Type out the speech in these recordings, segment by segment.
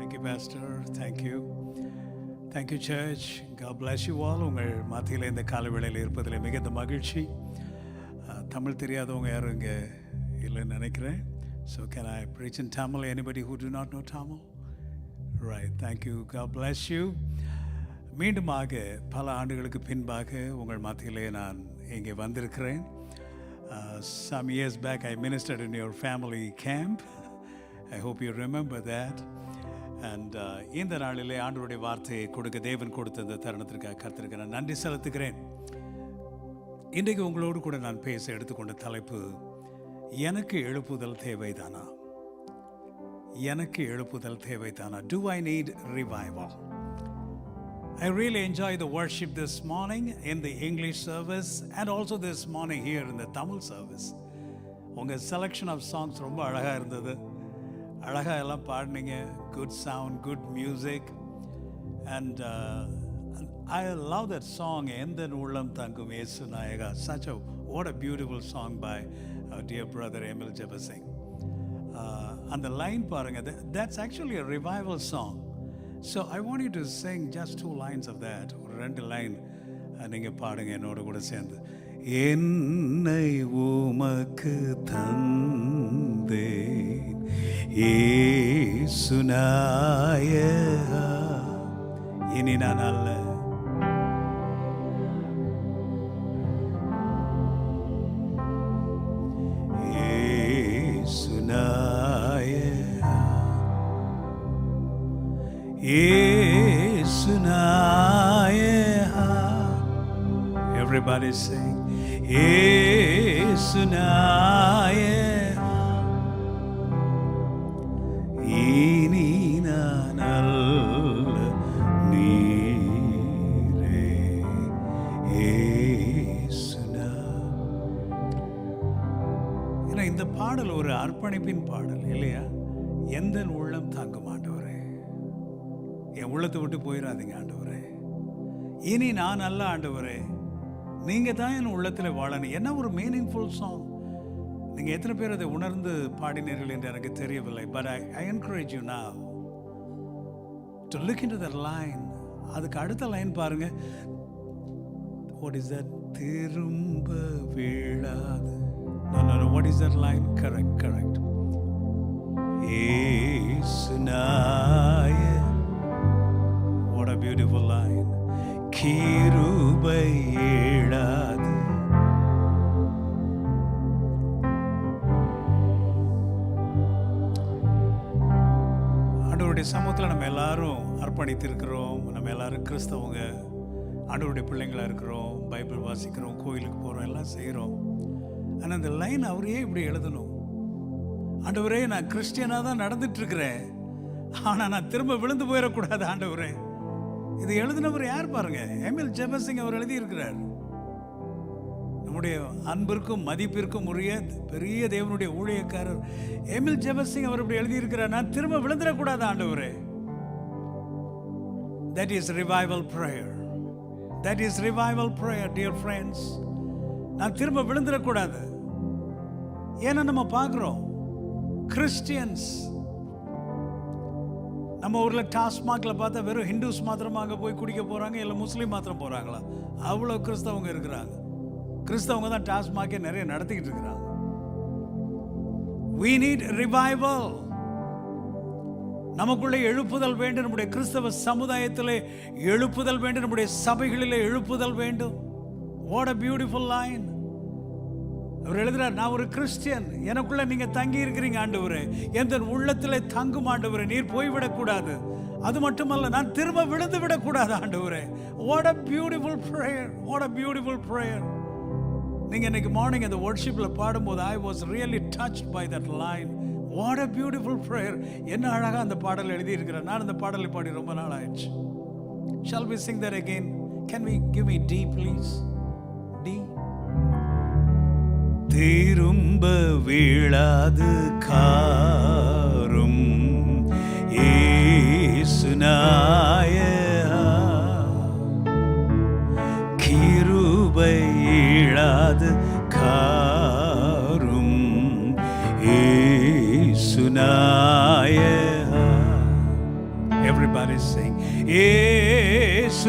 Thank you, Pastor. Thank you. Thank you, Church. God bless you all. உங்கள் மத்தியில் இந்த காலவேளையில் இருப்பதில் மிகுந்த மகிழ்ச்சி. தமிழ் தெரியாதவங்க யாரும் இங்கே இல்லைன்னு நினைக்கிறேன். So can I preach in Tamil? Anybody who do not know Tamil? Right. Thank you. God bless you. மீண்டுமாக பல ஆண்டுகளுக்கு பின்பாக உங்கள் மத்தியிலே நான் இங்கே வந்திருக்கிறேன். Some years back I ministered in your family camp. I hope you remember that. And இந்த நாளிலே ஆண்டவருடைய வார்த்தையை கொடுக்க தேவன் கொடுத்த இந்த தருணத்திற்காக கர்த்தருக்கு நான் நன்றி செலுத்துகிறேன். இன்றைக்கு உங்களோடு கூட நான் பேச எடுத்துக்கொண்ட தலைப்பு, எனக்கு எழுப்புதல் தேவைதானா? எனக்கு எழுப்புதல் தேவைதானா? Do I need revival? I really enjoy the worship this morning in the English service and also this morning here in the Tamil service. உங்கள் selection of songs ரொம்ப அழகாக இருந்தது. அழகாக எல்லாம் பாடினீங்க. Good sound, good music. And I love that song, எந்தன் உள்ளம் தங்கும் இயேசு நாயகா. What a beautiful song by our dear brother Emil Jebasing. அந்த லைன் பாருங்க, that's actually a revival song. So I want you to sing just 2 lines of that. ஒரு 2 line நீங்கள் பாடுங்க என்னோட கூட சேர்ந்து. என்னை உமக்கு தந்தேன் இயேசு நாயகா, இனி நான் அல்ல, இயேசு நாயகா, இயேசு நாயகா. Everybody sing. இயேசு நாயகா, இனி நான் அல்ல, நீரே இயேசு நாயகா. இந்த பாடல் ஒரு அர்ப்பணிப்பின் பாடல் இல்லையா? எந்த உள்ளம் தாங்கும் ஆண்டவரே, என் உள்ளத்தை விட்டு போயிடாதீங்க ஆண்டவரே, இனி நான் அல்ல ஆண்டவரே, நீங்க தான் என் உள்ளத்தில் வாழணும். என்ன ஒரு மீனிங்ஃபுல் சாங். நீங்க எத்தனை பேர் அதை உணர்ந்து பாடினீர்கள் என்று எனக்கு தெரியவில்லை. But I encourage you now to look into that line. அதுக்கு அடுத்த லைன் பாருங்க. What is that? திரும்ப விழாது. No, what is that line? Correct. இயேசு நாயகா. What a beautiful line. கிருபை இழாது. ஆண்டவருடைய சமூகத்தில் நம்ம எல்லாரும் அர்ப்பணித்திருக்கிறோம். நம்ம எல்லாரும் கிறிஸ்தவங்க, ஆண்டவருடைய பிள்ளைங்களா இருக்கிறோம், பைபிள் வாசிக்கிறோம், கோயிலுக்கு போகிறோம், எல்லாம் செய்கிறோம். ஆனால் அந்த லைன் அவரையே இப்படி எழுதணும். ஆண்டவரே, நான் கிறிஸ்டியனாக தான் நடந்துட்டு இருக்கிறேன், ஆனால் நான் திரும்ப விழுந்து போயிடக்கூடாது ஆண்டவரே. இது எழுதினவர் யார் பாருங்க? எமில் ஜெபசிங் அவர் எழுதியிருக்கிறார். நம்முடைய அன்பிற்கும் மதிப்பிற்கும் உரிய பெரிய தேவனுடைய ஊழியக்காரர் எமில் ஜெபசிங் அவர் இப்படி எழுதியிருக்கிறார், நான் திரும்ப விழுந்துடக்கூடாது ஆண்டவரே. That is revival prayer. That is revival prayer, dear friends. நான் திரும்ப விழுந்துடக்கூடாது. ஏன்னா நம்ம பார்க்குறோம் கிறிஸ்டியன்ஸ், நம்ம ஊரில் டாஸ்மாகில் பார்த்தா வெறும் ஹிந்துஸ் மாத்திரமா அங்கே போய் குடிக்க போகிறாங்க, இல்லை முஸ்லீம் மாத்திரம் போகிறாங்களா? அவ்வளோ கிறிஸ்தவங்க இருக்கிறாங்க. கிறிஸ்தவங்க தான் டாஸ்மாகே நிறைய நடத்திக்கிட்டு இருக்கிறாங்க. We need revival. நமக்குள்ளே எழுப்புதல் வேண்டும். நம்முடைய கிறிஸ்தவ சமுதாயத்திலே எழுப்புதல் வேண்டும். நம்முடைய சபைகளிலே எழுப்புதல் வேண்டும். What a beautiful line. அவர் எழுதுறார், நான் ஒரு கிறிஸ்டியன், எனக்குள்ள நீங்க தங்கி இருக்கிறீங்க ஆண்டவரே, எந்த உள்ளத்திலே தங்கும் ஆண்டவரே, நீர் போய்விடக்கூடாது. அது மட்டுமல்ல, நான் திரும்ப விழுந்து விடக்கூடாது ஆண்டவரே. What a beautiful prayer. What a beautiful prayer. நீங்க இன்னைக்கு மார்னிங் அந்த வொர்ஷிப்ல பாடும்போது I was really touched by that line. What a beautiful prayer. என்ன அழகா அந்த பாடல் எழுதி இருக்கிறார். நான் அந்த பாடலை பாடி ரொம்ப நாள் ஆயிடுச்சு. Shall we sing that again? Can we give me D please? D. திரும்ப வீழாது காரும் இயேசு நாயகா, கிருபை இழாது காரும் இயேசு நாயகா. Everybody sing. Yesunaya.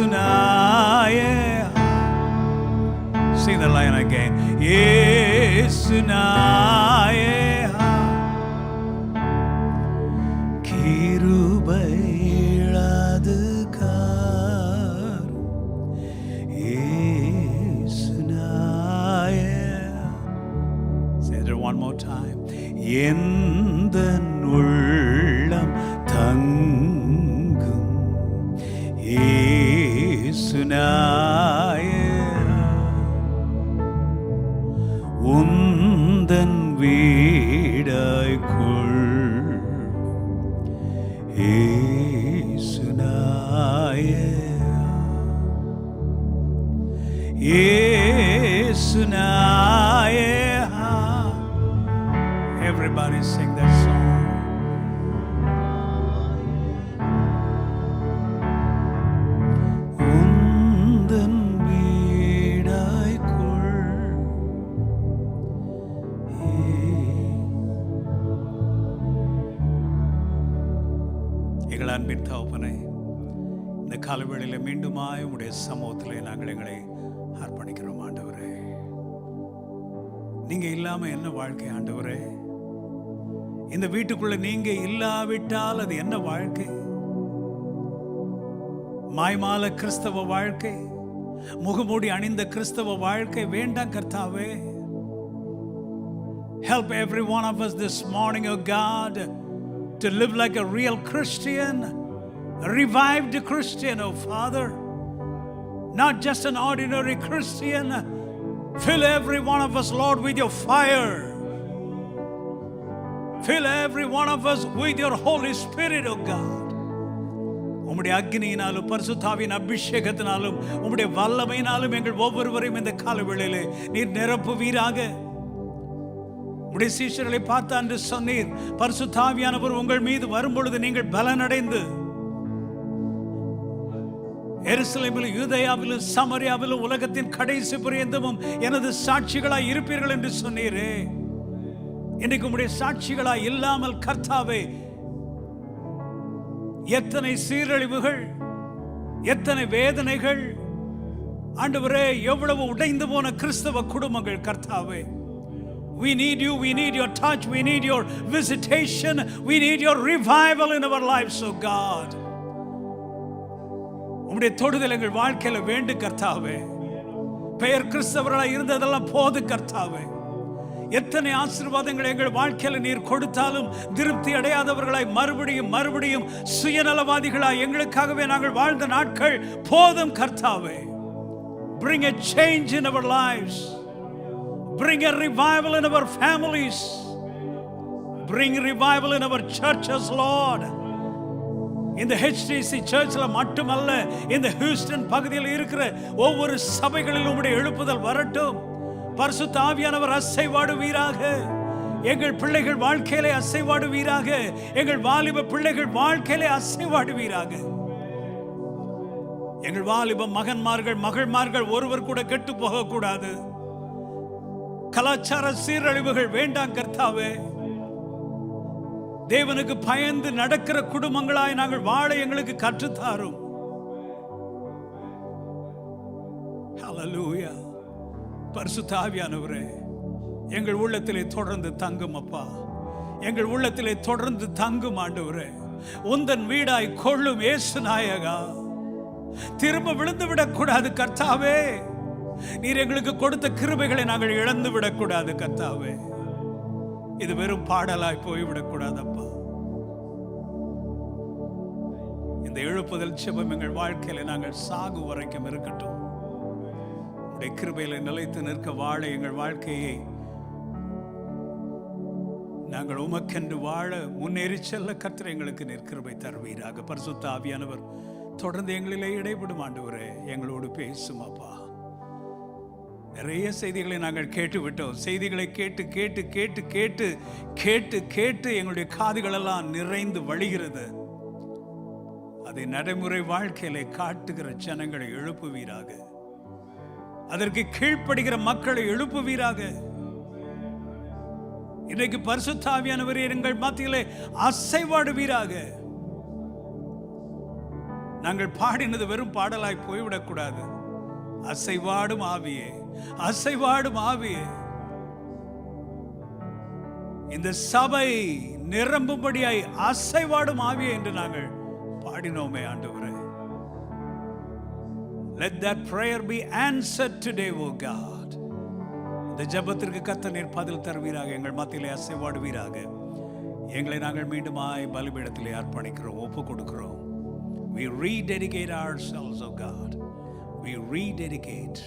Sing the line again. Yesunaya. கிருபையிழாது கார் Yesunaya. Say it one more time. எந்தன் உள்ளம் தங்கும் இயேசுநாய உந்தன் வீடாய்க்குள் இயேசுநாய இயேசுநாய. Everybody sing that song. உந்தன் வீடாய்க்குள் எங்கள் அன்பின் தகப்பனே, இந்த காலவேளையில் மீண்டுமாய் உம்முடைய சமூகத்திலே நாங்கள் எங்களை அர்ப்பணிக்கிறோம் ஆண்டவரே. நீங்க இல்லாம என்ன வாழ்க்கை ஆண்டவரே? இந்த வீட்டுக்குள்ள நீங்க இல்லாவிட்டால் அது என்ன வாழ்க்கை? மாய்மால கிறிஸ்தவ வாழ்க்கை, முகமூடி அணிந்த கிறிஸ்தவ வாழ்க்கை வேண்டாம் கர்த்தாவே. Help every one of us this morning, oh God, to live like a real Christian, a revived Christian, oh Father, not just an ordinary Christian. Fill every one of us, Lord, with your fire. Fill every one of us with your Holy Spirit, oh God. உம்முடைய அக்னியினாலும் பரிசுத்தாவின் அபிஷேகத்தினாலும் உம்முடைய வல்லமையினாலும் எங்கள் ஒவ்வொருவரையும் இந்த காலவேளையிலே நீர் நிரப்புவீராக. உம்முடைய சீஷர்களை பார்த்து அன்று சொன்னீர், பரிசுத்தாவியானவர் உங்கள் மீது வரும்பொழுது நீங்கள் பலனடைந்து எருசலேமிலும் யூதேயாவிலும் சமரியாவிலும் உலகத்தின் கடைசி பரியந்தமும் எனது சாட்சிகளாய் இருப்பீர்கள் என்று சொன்னீரே. இன்னைக்கு உம்முடைய சாட்சிகளாய் இல்லாமல் கர்த்தாவே, எத்தனை சீரழிவுகள், எத்தனை வேதனைகள் ஆண்டவரே, எவ்வளவு உடைந்து போன கிறிஸ்தவ குடும்பங்கள் கர்த்தாவே. We need you, we need your touch, we need your visitation, we need your revival in our lives, oh God. உம்முடைய தொடுதல் எங்கள் வாழ்க்கையில வேண்டும் கர்த்தாவே. பெயர் கிறிஸ்தவர்களாய் இருந்ததெல்லாம் போது கர்த்தாவே. எத்தனை ஆசீர்வாதங்களை எங்கள் வாழ்க்கையில நீர் கொடுத்தாலும் திருப்தி அடையாதவர்களாய் மறுபடியும் சுயநலவாதிகளாய் எங்களுக்காகவே நாங்கள் வாழ்ந்த நாட்கள் போதும் கர்த்தாவே. Bring a change in our lives. Bring a revival in our families. Bring revival in our churches, Lord. இந்த HTC சர்ச்ல மட்டுமல்ல, இந்த ஹியூஸ்டன் பகுதியில் இருக்கிற ஒவ்வொரு சபைகளிலும் உம்முடைய எழுப்புதல் வரட்டும். பரிசுத்த ஆவியானவர் அசைவாடுவீராக. எங்கள் பிள்ளைகள் வாழ்க்கையிலே அசைவாடுவீராக. எங்கள் வாலிப பிள்ளைகள் வாழ்க்கையிலே அசைவாடுவீராக. எங்கள் வாலிப மகன்மார்கள் மகள்மார்கள் ஒருவர் கூட கெட்டு போக கூடாது. கலாச்சார சீரழிவுகள் வேண்டாம் கர்த்தாவே. தேவனுக்கு பயந்து நடக்கிற குடும்பங்களாய் நாங்கள் வாழ எங்களுக்கு கற்றுத்தாரும். ஹல்லேலூயா. பரிசுத்த ஆவியானவரே, எங்கள் உள்ளத்திலே தொடர்ந்து தங்கும் அப்பா. எங்கள் உள்ளத்திலே தொடர்ந்து தங்கும் ஆண்டவரே. உந்தன் வீடாய் கொள்ளும் இயேசு நாயகா. திரும்ப விழுந்து விடக்கூடாது கர்த்தாவே. நீர் எங்களுக்கு கொடுத்த கிருபைகளை நாங்கள் இழந்து விடக்கூடாது கர்த்தாவே. இது வெறும் பாடலாய் போய்விடக்கூடாதப்பா. இந்த எழுப்புதல் செபம் எங்கள் வாழ்க்கையில நாங்கள் சாகு வரைக்கும் இருக்கட்டும். உடைய கிருபையில நிலைத்து நிற்க வாழ எங்கள் வாழ்க்கையை நாங்கள் உமக்கென்று வாழ முன்னேறி செல்ல கர்த்தர் எங்களுக்கு கிருபை தருவீராக. பரிசுத்த ஆவியானவர் தொடர்ந்து எங்களிலே இடைப்படும் ஆண்டவரே, எங்களோடு பேசும் அப்பா. நிறைய செய்திகளை நாங்கள் கேட்டு விட்டோம். செய்திகளை கேட்டு கேட்டு கேட்டு கேட்டு கேட்டு கேட்டு எங்களுடைய காதுகளெல்லாம் நிறைந்து வழிகிறது. அதை நடைமுறை வாழ்க்கையிலே காட்டுகிற ஜனங்களை எழுப்புவீராக. அதற்கு கீழ்ப்படுகிற மக்களை எழுப்புவீராக. இன்றைக்கு பரிசுத்த ஆவியானவர் எங்கள் மத்தியிலே அசைவாடுவீராக. நாங்கள் பாடினது வெறும் பாடலாய் போய்விடக்கூடாது. அசைவாடும் ஆவியே, அசைவாடும் ஆவியே, இந்த சபை நிரம்பும்படியாய் அசைவாடும் ஆவியே என்று நாங்கள் பாடினோமே ஆண்டவரே. Let that prayer be answered today, O God. இந்த ஜெபத்திற்கு கர்த்தர் நீர் பதில் தருவீராக, எங்கள் மத்தியிலே அசைவாடுவீராக. எங்களை நாங்கள் மீண்டுமாய் பலிபீடத்திலே அர்ப்பணிக்கிறோம், ஒப்பு கொடுக்கிறோம். We rededicate ourselves, O God. We rededicate.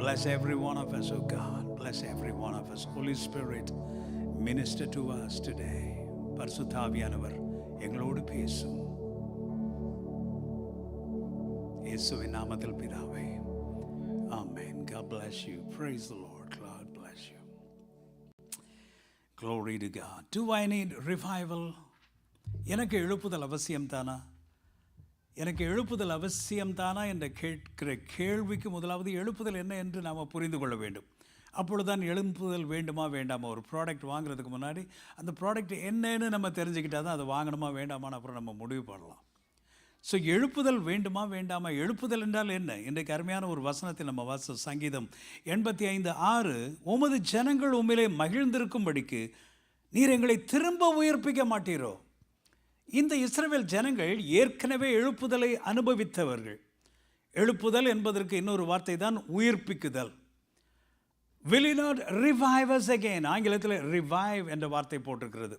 Bless every one of us, O God. Bless every one of us. Holy Spirit, minister to us today. பரிசுத்த ஆவியானவர் எங்களோடு பேசும். இயேசுவின் நாமத்தில் பிதாவே, ஆமென். God bless you. Praise the Lord. God bless you. Glory to God. Do I need revival? எனக்கு எழுப்புதல் அவசியம்தானா? எனக்கு எழுப்புதல் அவசியம்தானா என்ற கேட்கிற கேள்விக்கு முதலாவது எழுப்புதல் என்ன என்று நாம் புரிந்து கொள்ள வேண்டும். அப்பொழுதுதான் எழுப்புதல் வேண்டுமா வேண்டாமா. ஒரு ப்ராடக்ட் வாங்குறதுக்கு முன்னாடி அந்த ப்ராடக்ட் என்னன்னு நம்ம தெரிஞ்சுக்கிட்டால் தான் அதை வாங்கணுமா வேண்டாமான்னு அப்புறம் நம்ம முடிவு பண்ணலாம். ஸோ எழுப்புதல் வேண்டுமா வேண்டாமா. எழுப்புதல் என்றால் என்ன? இன்றைக்கு அருமையான ஒரு வசனத்தை நம்ம வாச சங்கீதம் 85:6, உமது ஜனங்கள் உம்மிலே மகிழ்ந்திருக்கும்படிக்கு நீர் எங்களை திரும்ப உயிர்ப்பிக்க மாட்டீரோ. இந்த இஸ்ரவேல் ஜனங்கள் ஏற்கனவே எழுப்புதலை அனுபவித்தவர்கள். எழுப்புதல் என்பதற்கு இன்னொரு வார்த்தை தான் உயிர்ப்பிக்குதல். Will you not revive us again? ஆங்கிலத்தில் ரிவைவ் என்ற வார்த்தை போட்டிருக்கிறது.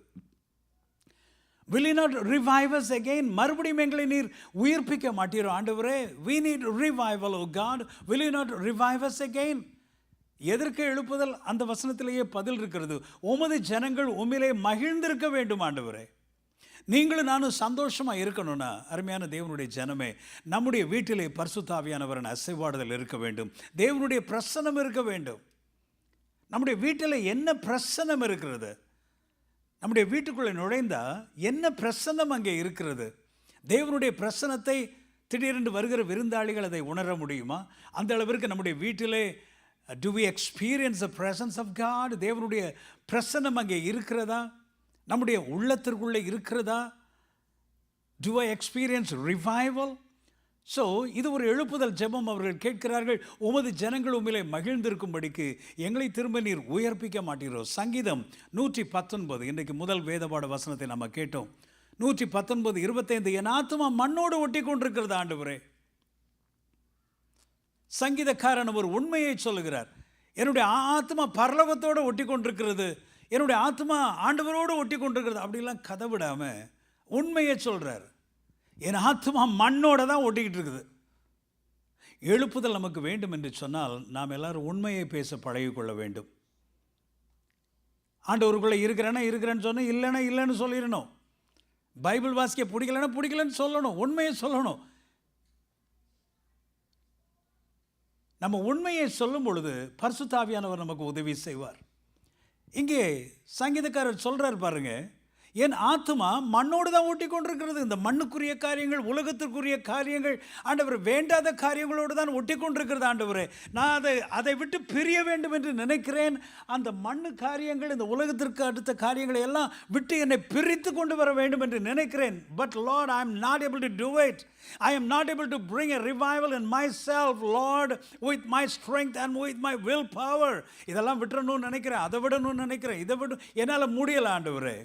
Will you not revive us again? மறுபடியும் எங்களை நீர் உயிர்ப்பிக்க மாட்டீரோ ஆண்டவரே. We need revival, oh God. Will you not revive us again? எதற்கு எழுப்புதல்? அந்த வசனத்திலேயே பதில் இருக்கிறது. உமது ஜனங்கள் உம்மிலே மகிழ்ந்திருக்க வேண்டும் ஆண்டவரே. நீங்களும் நானும் சந்தோஷமாக இருக்கணும்னா அருமையான தேவனுடைய ஜனமே, நம்முடைய வீட்டிலே பரிசுத்த ஆவியானவரின் அசைவாடுதல் இருக்க வேண்டும். தேவனுடைய பிரசன்னம் இருக்க வேண்டும். நம்முடைய வீட்டில் என்ன பிரசன்னம் இருக்கிறது? நம்முடைய வீட்டுக்குள்ளே நுழைந்தா என்ன பிரசன்னம் அங்கே இருக்கிறது? தேவனுடைய பிரசன்னத்தை திடீரென்று வருகிற விருந்தாளிகள் அதை உணர முடியுமா? அந்த அளவிற்கு நம்முடைய வீட்டிலே do we experience the presence of God? தேவனுடைய பிரசன்னம் அங்கே இருக்கிறதா? நம்முடைய உள்ளத்திற்குள்ளே இருக்கிறதா? do I experience revival? So இது ஒரு எழுப்புதல் ஜெபம். அவர்கள் கேட்கிறார்கள், உமது ஜனங்கள் உம்மிலே மகிழ்ந்திருக்கும்படிக்கு எங்களை திரும்ப நீர் உயர்ப்பிக்க மாட்டீரோ. சங்கீதம் 119, இன்றைக்கு முதல் வேதபாட வசனத்தை நம்ம கேட்டோம். 119:25, என் ஆத்துமா மண்ணோடு ஒட்டி கொண்டிருக்கிறது ஆண்டவரே. சங்கீதக்காரன் ஒரு உண்மையை சொல்லுகிறார். என்னுடைய ஆத்மா பரலோகத்தோடு ஒட்டி கொண்டிருக்கிறது, என்னுடைய ஆத்மா ஆண்டவரோடு ஒட்டி கொண்டிருக்கிறது. அப்படிலாம் கதை விடாமல் உண்மையை சொல்கிறார். என் ஆத்மா மண்ணோட தான் ஒட்டிக்கிட்டு இருக்குது. எழுப்புதல் நமக்கு வேண்டும் என்று சொன்னால் நாம் எல்லாரும் உண்மையை பேச பழகிக்கொள்ள வேண்டும். ஆண்டவருக்குள்ளே இருக்கிறேன்னு சொன்னால் இல்லைன்னா இல்லைன்னு சொல்லிடணும். பைபிள் வாசிக்க பிடிக்கலன்னா பிடிக்கலன்னு சொல்லணும். உண்மையை சொல்லணும். நம்ம உண்மையை சொல்லும் பொழுது பரிசுத்த ஆவியானவர் நமக்கு உதவி செய்வார். இங்கே சங்கீதக்காரர் சொல்கிறார் பாருங்க, என் ஆத்துமா மண்ணோடு தான் ஊட்டி கொண்டிருக்கிறது. இந்த மண்ணுக்குரிய காரியங்கள், உலகத்திற்குரிய காரியங்கள், ஆண்டவர் வேண்டாத காரியங்களோடு தான் ஒட்டி கொண்டிருக்கிறது ஆண்டவரே. நான் அதை விட்டு பிரிய வேண்டும் என்று நினைக்கிறேன். அந்த மண்ணு காரியங்கள், இந்த உலகத்திற்கு அடுத்த காரியங்களை எல்லாம் விட்டு என்னை பிரித்து கொண்டு வர வேண்டும் என்று நினைக்கிறேன். But Lord, I am not able to do it. I am not able to bring a revival in myself, Lord, with my strength and with my willpower. இதெல்லாம் விட்டுறணும்னு நினைக்கிறேன், அதை விடணும்னு நினைக்கிறேன், இதை விட என்னால் முடியல ஆண்டவரே.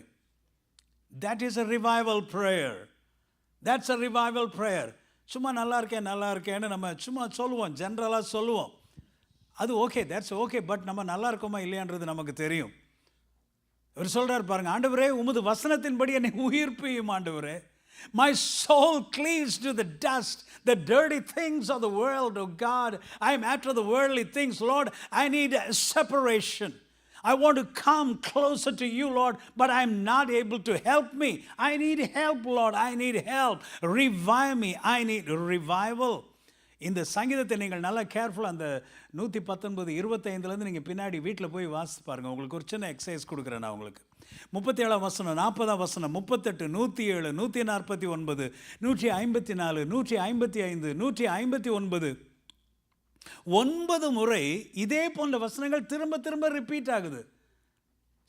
That is a revival prayer. That's a revival prayer. சும்மா நல்லா இருக்கேன்னு நம்ம சும்மா சொல்லுவோம், ஜென்ரலாக சொல்லுவோம். அது ஓகே, that's okay. பட் நம்ம நல்லா இருக்கோமா இல்லையான்றது நமக்கு தெரியும். இவர் சொல்கிறார் பாருங்க, ஆண்டவரே உமது வசனத்தின்படி என்னை உயிர்ப்பியும் ஆண்டவரே. My soul cleaves to the dust, the dirty things of the world, oh God. I am after the worldly things, Lord. I need a separation. I want to come closer to you, Lord, but I am not able to. Help me. I need help, Lord. I need help. Revive me. I need revival. இந்த சங்கீதத்தை நீங்கள் நல்லா கேர்ஃபுல்லாக அந்த 119:25 நீங்கள் பின்னாடி வீட்டில் போய் வாசித்து பாருங்கள். உங்களுக்கு ஒரு சின்ன எக்ஸசைஸ் கொடுக்குறேன் நான் உங்களுக்கு. 37 வசனம், 40 வசனம், 38, 107, 149, 154, 155, 159, 9 முறை இதே போன்ற வசனங்கள் திரும்ப திரும்ப ரிப்பீட் ஆகுது.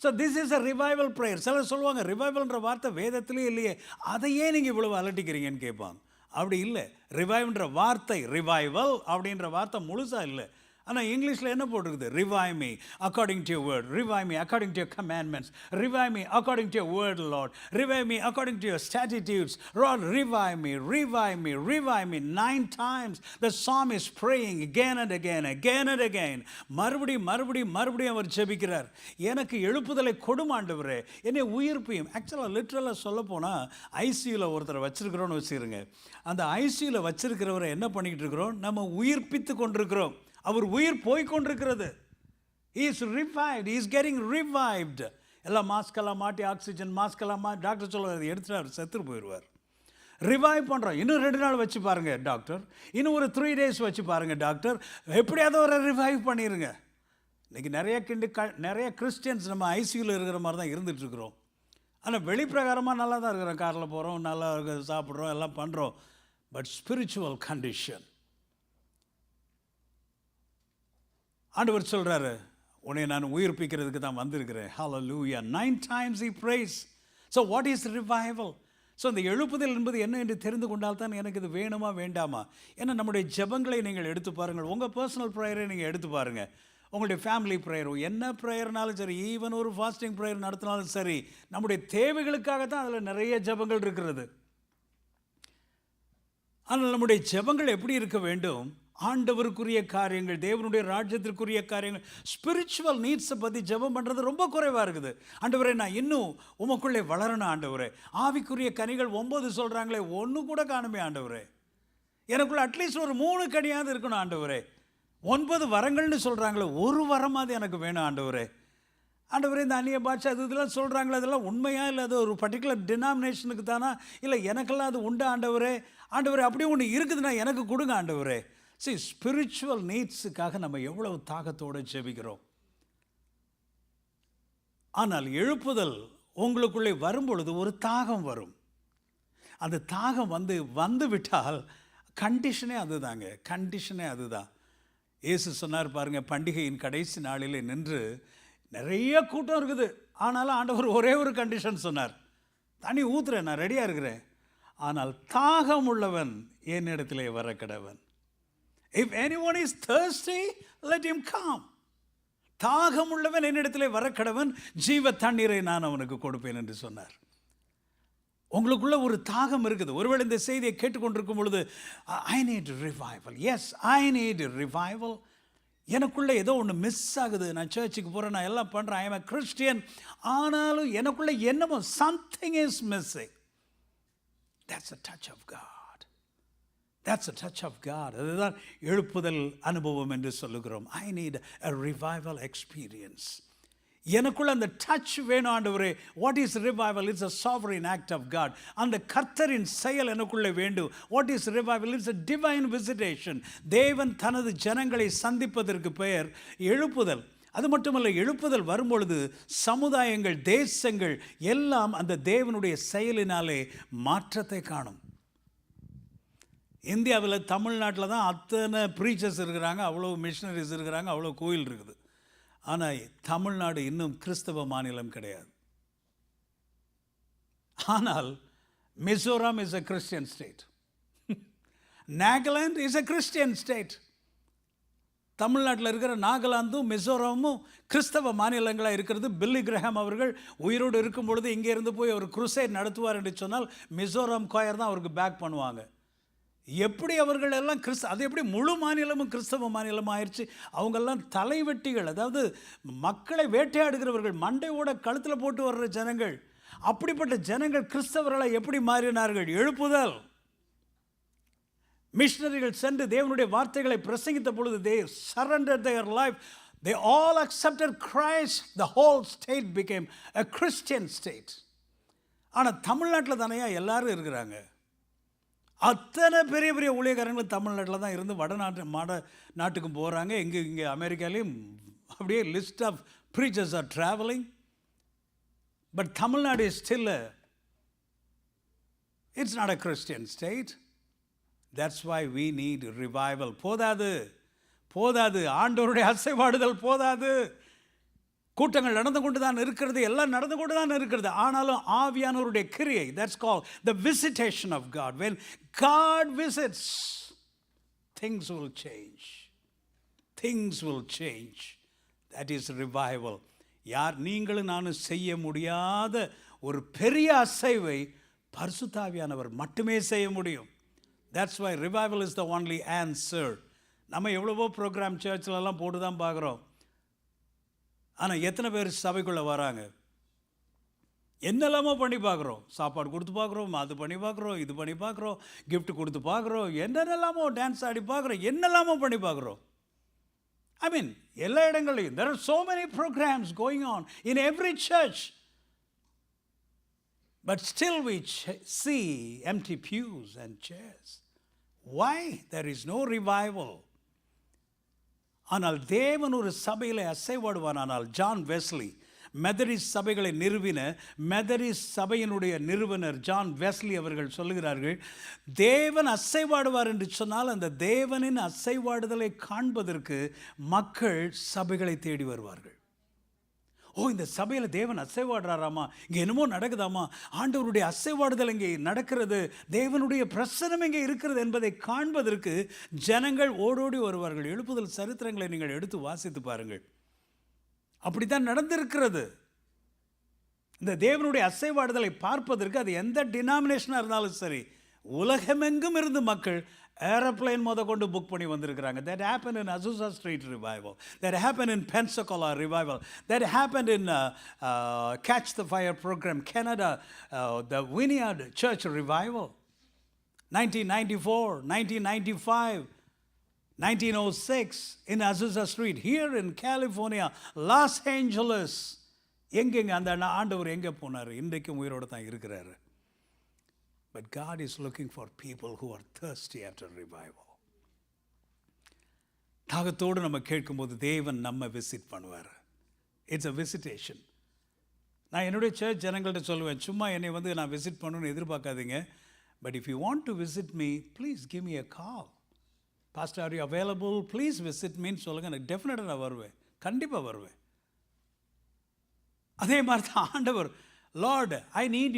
So this is a revival prayer. சிலர் சொல்லுவாங்க ரிவைவல்ன்ற வார்த்தை வேதத்திலே இல்லையே, அதையே நீங்கள் இவ்வளவு அலட்டிக்கிறீங்கன்னு கேட்பாங்க. அப்படி இல்லை. ரிவைவ்ன்ற வார்த்தை, ரிவைவல் அப்படின்ற வார்த்தை முழுசாக இல்லை. ஆனால் இங்கிலீஷில் என்ன போட்டிருக்குது? Revive me according to your word, revive me according to your commandments, revive me according to your word lord, revive me according to your statutes, lord revive me, revive me, revive me. 9 times the psalmist is praying again and again, again and again. மறுபடியும் அவர் ஜெபிக்கிறார். எனக்கு எழுப்புதலை கொடும் ஆண்டவரே, என்னை உயிர்ப்பியும். ஆக்சுவலாக லிட்ரலாக சொல்ல போனால் ஐசியூவில் ஒருத்தரை வச்சிருக்கிறோன்னு வச்சுருங்க. அந்த ஐசியூவில் வச்சிருக்கிறவரை என்ன பண்ணிக்கிட்டு இருக்கிறோம்? நம்ம உயிர்ப்பித்து கொண்டிருக்கிறோம். அவர் உயிர் போய்கொண்டிருக்கிறது. He is revived. He is getting revived. எல்லாம் மாஸ்கெல்லாம் மாட்டி, ஆக்சிஜன் மாஸ்கெல்லாம் மாட்டி, டாக்டர் சொல்லுவார் எடுத்துட்டார், செத்து போயிடுவார். ரிவைவ் பண்ணுறோம். இன்னும் 2 நாள் வச்சு பாருங்கள் டாக்டர், இன்னும் ஒரு 3 days வச்சு பாருங்கள் டாக்டர், எப்படியாவது ஒரு ரிவைவ் பண்ணிடுங்க. இன்றைக்கி நிறைய கிறிஸ்டியன்ஸ் நம்ம ஐசியூவில் இருக்கிற மாதிரி தான் இருந்துகிட்ருக்குறோம். ஆனால் வெளிப்பிரகாரமாக நல்லா தான் இருக்கிறோம், காரில் போகிறோம், நல்லா சாப்பிட்றோம், எல்லாம் பண்ணுறோம். பட் ஸ்பிரிச்சுவல் கண்டிஷன், ஆண்டவர் சொல்கிறாரு, உன்னை நான் உயிர்ப்பிக்கிறதுக்கு தான் வந்திருக்கிறேன். ஹல்லேலூயா. 9 times he prays. So what is revival? So இந்த எழுப்புதல் என்பது என்ன என்று தெரிந்து கொண்டால் தான் எனக்கு இது வேணுமா வேண்டாமா. ஏன்னா நம்முடைய ஜெபங்களை நீங்கள் எடுத்து பாருங்கள், உங்கள் பர்சனல் ப்ரேயரை நீங்கள் எடுத்து பாருங்கள், உங்களுடைய ஃபேமிலி ப்ரேயர், என்ன ப்ரேயர்னாலும் சரி, ஈவன் ஒரு ஃபாஸ்டிங் ப்ரேயர் நடத்தினாலும் சரி, நம்முடைய தேவைகளுக்காக தான் அதில் நிறைய ஜெபங்கள் இருக்கிறது. ஆனால் நம்முடைய ஜெபங்கள் எப்படி இருக்க வேண்டும்? ஆண்டவருக்குரிய காரியங்கள், தேவனுடைய ராஜ்யத்திற்குரிய காரியங்கள், ஸ்பிரிச்சுவல் நீட்ஸை பற்றி ஜெபம் பண்ணுறது ரொம்ப குறைவாக இருக்குது. ஆண்டவரே, நான் இன்னும் உமக்குள்ளே வளரணும் ஆண்டவரே. ஆவிக்குரிய கனிகள் 9 சொல்கிறாங்களே, 1 கூட காணுமே ஆண்டவரே. எனக்குள்ள அட்லீஸ்ட் ஒரு 3 கனியாவது இருக்கணும் ஆண்டவரே. 9 வரங்கள்னு சொல்கிறாங்களே, ஒரு வரமாவது எனக்கு வேணும் ஆண்டவரே. ஆண்டவரே, இந்த அந்நிய பாஷை அது இதெல்லாம் சொல்கிறாங்களே, அதெல்லாம் உண்மையாக இல்லை, அது ஒரு பர்டிகுலர் டினாமினேஷனுக்கு தானா, இல்லை எனக்கெல்லாம் அது உண்டு ஆண்டவரே. ஆண்டவரே, அப்படியே ஒன்று இருக்குதுன்னா எனக்கு கொடுங்க ஆண்டவரே. சரி, ஸ்பிரிச்சுவல் நீட்ஸுக்காக நம்ம எவ்வளவு தாகத்தோடு ஜெபிக்கிறோம். ஆனால் எழுப்புதல் உங்களுக்குள்ளே வரும்பொழுது ஒரு தாகம் வரும். அந்த தாகம் வந்து விட்டால் கண்டிஷனே அதுதான். இயேசு சொன்னார் பாருங்க, பண்டிகையின் கடைசி நாளிலே நின்று, நிறைய கூட்டம் இருக்குது, ஆனாலும் ஆண்டவர் ஒரே ஒரு கண்டிஷன் சொன்னார், தண்ணி ஊத்துறேன், நான் ரெடியாக இருக்கிறேன், ஆனால் தாகம் உள்ளவன் என்னிடத்திலே வர கடவன். If anyone is thirsty, let him come. தாகம் உள்ளவன் என்னிடத்திலே வர கடவன், ஜீவ தண்ணீரை நான் அவனுக்கு கொடுப்பேன் என்று சொன்னார். உங்களுக்குள்ள ஒரு தாகம் இருக்குது. ஒருவேளை இந்த செய்தியை கேட்டுக்கொண்டிருக்கும் பொழுது, I need revival. Yes, I need revival. எனக்குள்ளே ஏதோ ஒன்று மிஸ் ஆகுது. நான் சர்ச்சுக்கு போகிறேன், நான் எல்லாம் பண்ணுறேன், ஐ எம் a Christian, ஆனாலும் எனக்குள்ளே என்னமோ something is missing. That's a touch of God. That's a touch of God. அதுதான் எழுப்புதல் அனுபவம் என்று சொல்லுகிறோம். I need a revival experience. எனக்குள்ள அந்த டச் வேணும் ஆண்டவரே. What is revival? It's a sovereign act of God. அந்த கர்த்தரின் செயல் எனக்குள்ளே வேண்டும். What is revival? It's a divine visitation. தேவன் தனது ஜனங்களை சந்திப்பதற்கு பெயர் எழுப்புதல். அது மட்டுமல்ல, எழுப்புதல் வரும்பொழுது சமுதாயங்கள், தேசங்கள் எல்லாம் அந்த தேவனுடைய செயலினாலே மாற்றத்தை காணும். இந்தியாவில், தமிழ்நாட்டில் தான் அத்தனை ப்ரீச்சர்ஸ் இருக்கிறாங்க, அவ்வளோ மிஷனரிஸ் இருக்கிறாங்க, அவ்வளோ கோயில் இருக்குது. ஆனால் தமிழ்நாடு இன்னும் கிறிஸ்தவ மாநிலம் கிடையாது. ஆனால் Mizoram is a Christian state. Nagaland is a Christian state. தமிழ்நாட்டில் இருக்கிற நாகாலாந்தும் மிசோரமும் கிறிஸ்தவ மாநிலங்களாக இருக்கிறது. பில்லி கிரஹாம் அவர்கள் உயிரோடு இருக்கும் பொழுது இங்கே இருந்து போய் அவர் குருசைட் நடத்துவார் என்று சொன்னால் மிசோரம் கோயர் தான் அவருக்கு பேக் பண்ணுவாங்க. எப்படி அவர்கள் எல்லாம் அது எப்படி முழு மாநிலமும் கிறிஸ்தவ மாநிலம் ஆயிடுச்சு? அவங்கெல்லாம் தலைவெட்டிகள், அதாவது மக்களை வேட்டையாடுகிறவர்கள், மண்டையோட கழுத்தில் போட்டு வர்ற ஜனங்கள். அப்படிப்பட்ட ஜனங்கள் கிறிஸ்தவர்களை எப்படி மாறினார்கள்? எழுப்புதல். மிஷனரிகள் சென்று தேவனுடைய வார்த்தைகளை பிரசங்கித்த பொழுது, they surrendered their life, they all accepted Christ, the whole state became a Christian state. ஆனால் தமிழ்நாட்டில் தானே எல்லாரும் இருக்கிறாங்க. அத்தனை பெரிய பெரிய ஊழியக்காரங்களும் தமிழ்நாட்டில் தான் இருந்து நாட்டுக்கும் போகிறாங்க. இங்கே அமெரிக்காலேயும் அப்படியே list of preachers are travelling. But Tamil Nadu is still it's not a Christian state. That's why we need revival. போதாது, ஆண்டவருடைய அசைவாடுதல் போதாது. கூட்டங்கள் நடந்து கொண்டு தான் இருக்கிறது, எல்லாம் நடந்து கொண்டு தான் இருக்கிறது. ஆனாலும் ஆவியானவருடைய கிரியை, that's call the visitation of God. when God visits, things will change. Things will change. That is revival. நீங்களும் நானும் செய்ய முடியாத ஒரு பெரிய அசைவை பரிசுத்த ஆவியானவர் மட்டுமே செய்ய முடியும். That's why revival is the only answer. நம்ம எவ்வளவோ ப்ரோக்ராம் சர்ச்சிலெல்லாம் போட்டு தான் பார்க்குறோம். ஆனால் எத்தனை பேர் சபைக்குள்ளே வராங்க? என்னெல்லாமோ பண்ணி பார்க்குறோம். சாப்பாடு கொடுத்து பார்க்குறோம், அது பண்ணி பார்க்குறோம், இது பண்ணி பார்க்குறோம், கிஃப்ட் கொடுத்து பார்க்குறோம், என்னென்னலாமோ டான்ஸ் ஆடி பார்க்குறோம், என்னெல்லாமோ பண்ணி பார்க்குறோம். I mean, எல்லா இடங்களையும் there are so many programs going on in every church. But still we see empty pews and chairs. Why? There is no revival. ஆனால் தேவன் ஒரு சபையில் அசைவாடுவான். ஆனால் ஜான் வெஸ்லி மெதரிஸ்ட் சபைகளை நிறுவின மெதரிஸ்ட் சபையினுடைய நிறுவனர் ஜான் வெஸ்லி அவர்கள் சொல்லுகிறார்கள், தேவன் அசைவாடுவார் என்று சொன்னால் அந்த தேவனின் அசைவாடுதலை காண்பதற்கு மக்கள் சபைகளை தேடி வருவார்கள். இந்த சபையில் தேவன் அசைவாடுறாராமா, இங்கே என்னமோ நடக்குதாமா, ஆண்டவருடைய அசைவாடுதல் இங்கே நடக்கிறது, தேவனுடைய பிரசனம் இங்கே இருக்கிறது என்பதை காண்பதற்கு ஜனங்கள் ஓடோடி வருவார்கள். எழுப்புதல் சரித்திரங்களை நீங்கள் எடுத்து வாசித்து பாருங்கள். அப்படித்தான் நடந்திருக்கிறது. இந்த தேவனுடைய அசைவாடுதலை பார்ப்பதற்கு அது எந்த டினாமினேஷனாக இருந்தாலும் சரி, உலகமெங்கும் இருந்து மக்கள் ஏரோப்ளைன் கொண்டு புக் பண்ணி வந்திருக்கிறாங்க. That happened in Azusa Street revival. That happened in Pensacola revival. That happened in Catch the Fire program, Canada, the Vineyard Church revival. 1994, 1995, 1906 in Azusa Street. Here in California, Los Angeles. எங்கெங்க அந்த ஆண்டவர் எங்கே போனார்? இன்றைக்கும் உயிரோடு தான் இருக்கிறாரு. But God is looking for people who are thirsty after revival. தாகத்தோடு நம்ம கேட்கும்போது தேவன் நம்ம விசிட் பண்ணுவார். It's a visitation. நான் என்னுடைய சர்ச் ஜனங்கள்கிட்ட சொல்லுவேன், சும்மா என்னை நான் விசிட் பண்ணணும்னு எதிர்பார்க்காதீங்க. But if you want to visit me, please give me a call. Pastor, are you available? Please visit மீன்னு சொல்லுங்கள். எனக்கு டெஃபினட்டாக நான் வருவேன், கண்டிப்பாக வருவேன். அதே மாதிரி தான் ஆண்டவர், Lord I need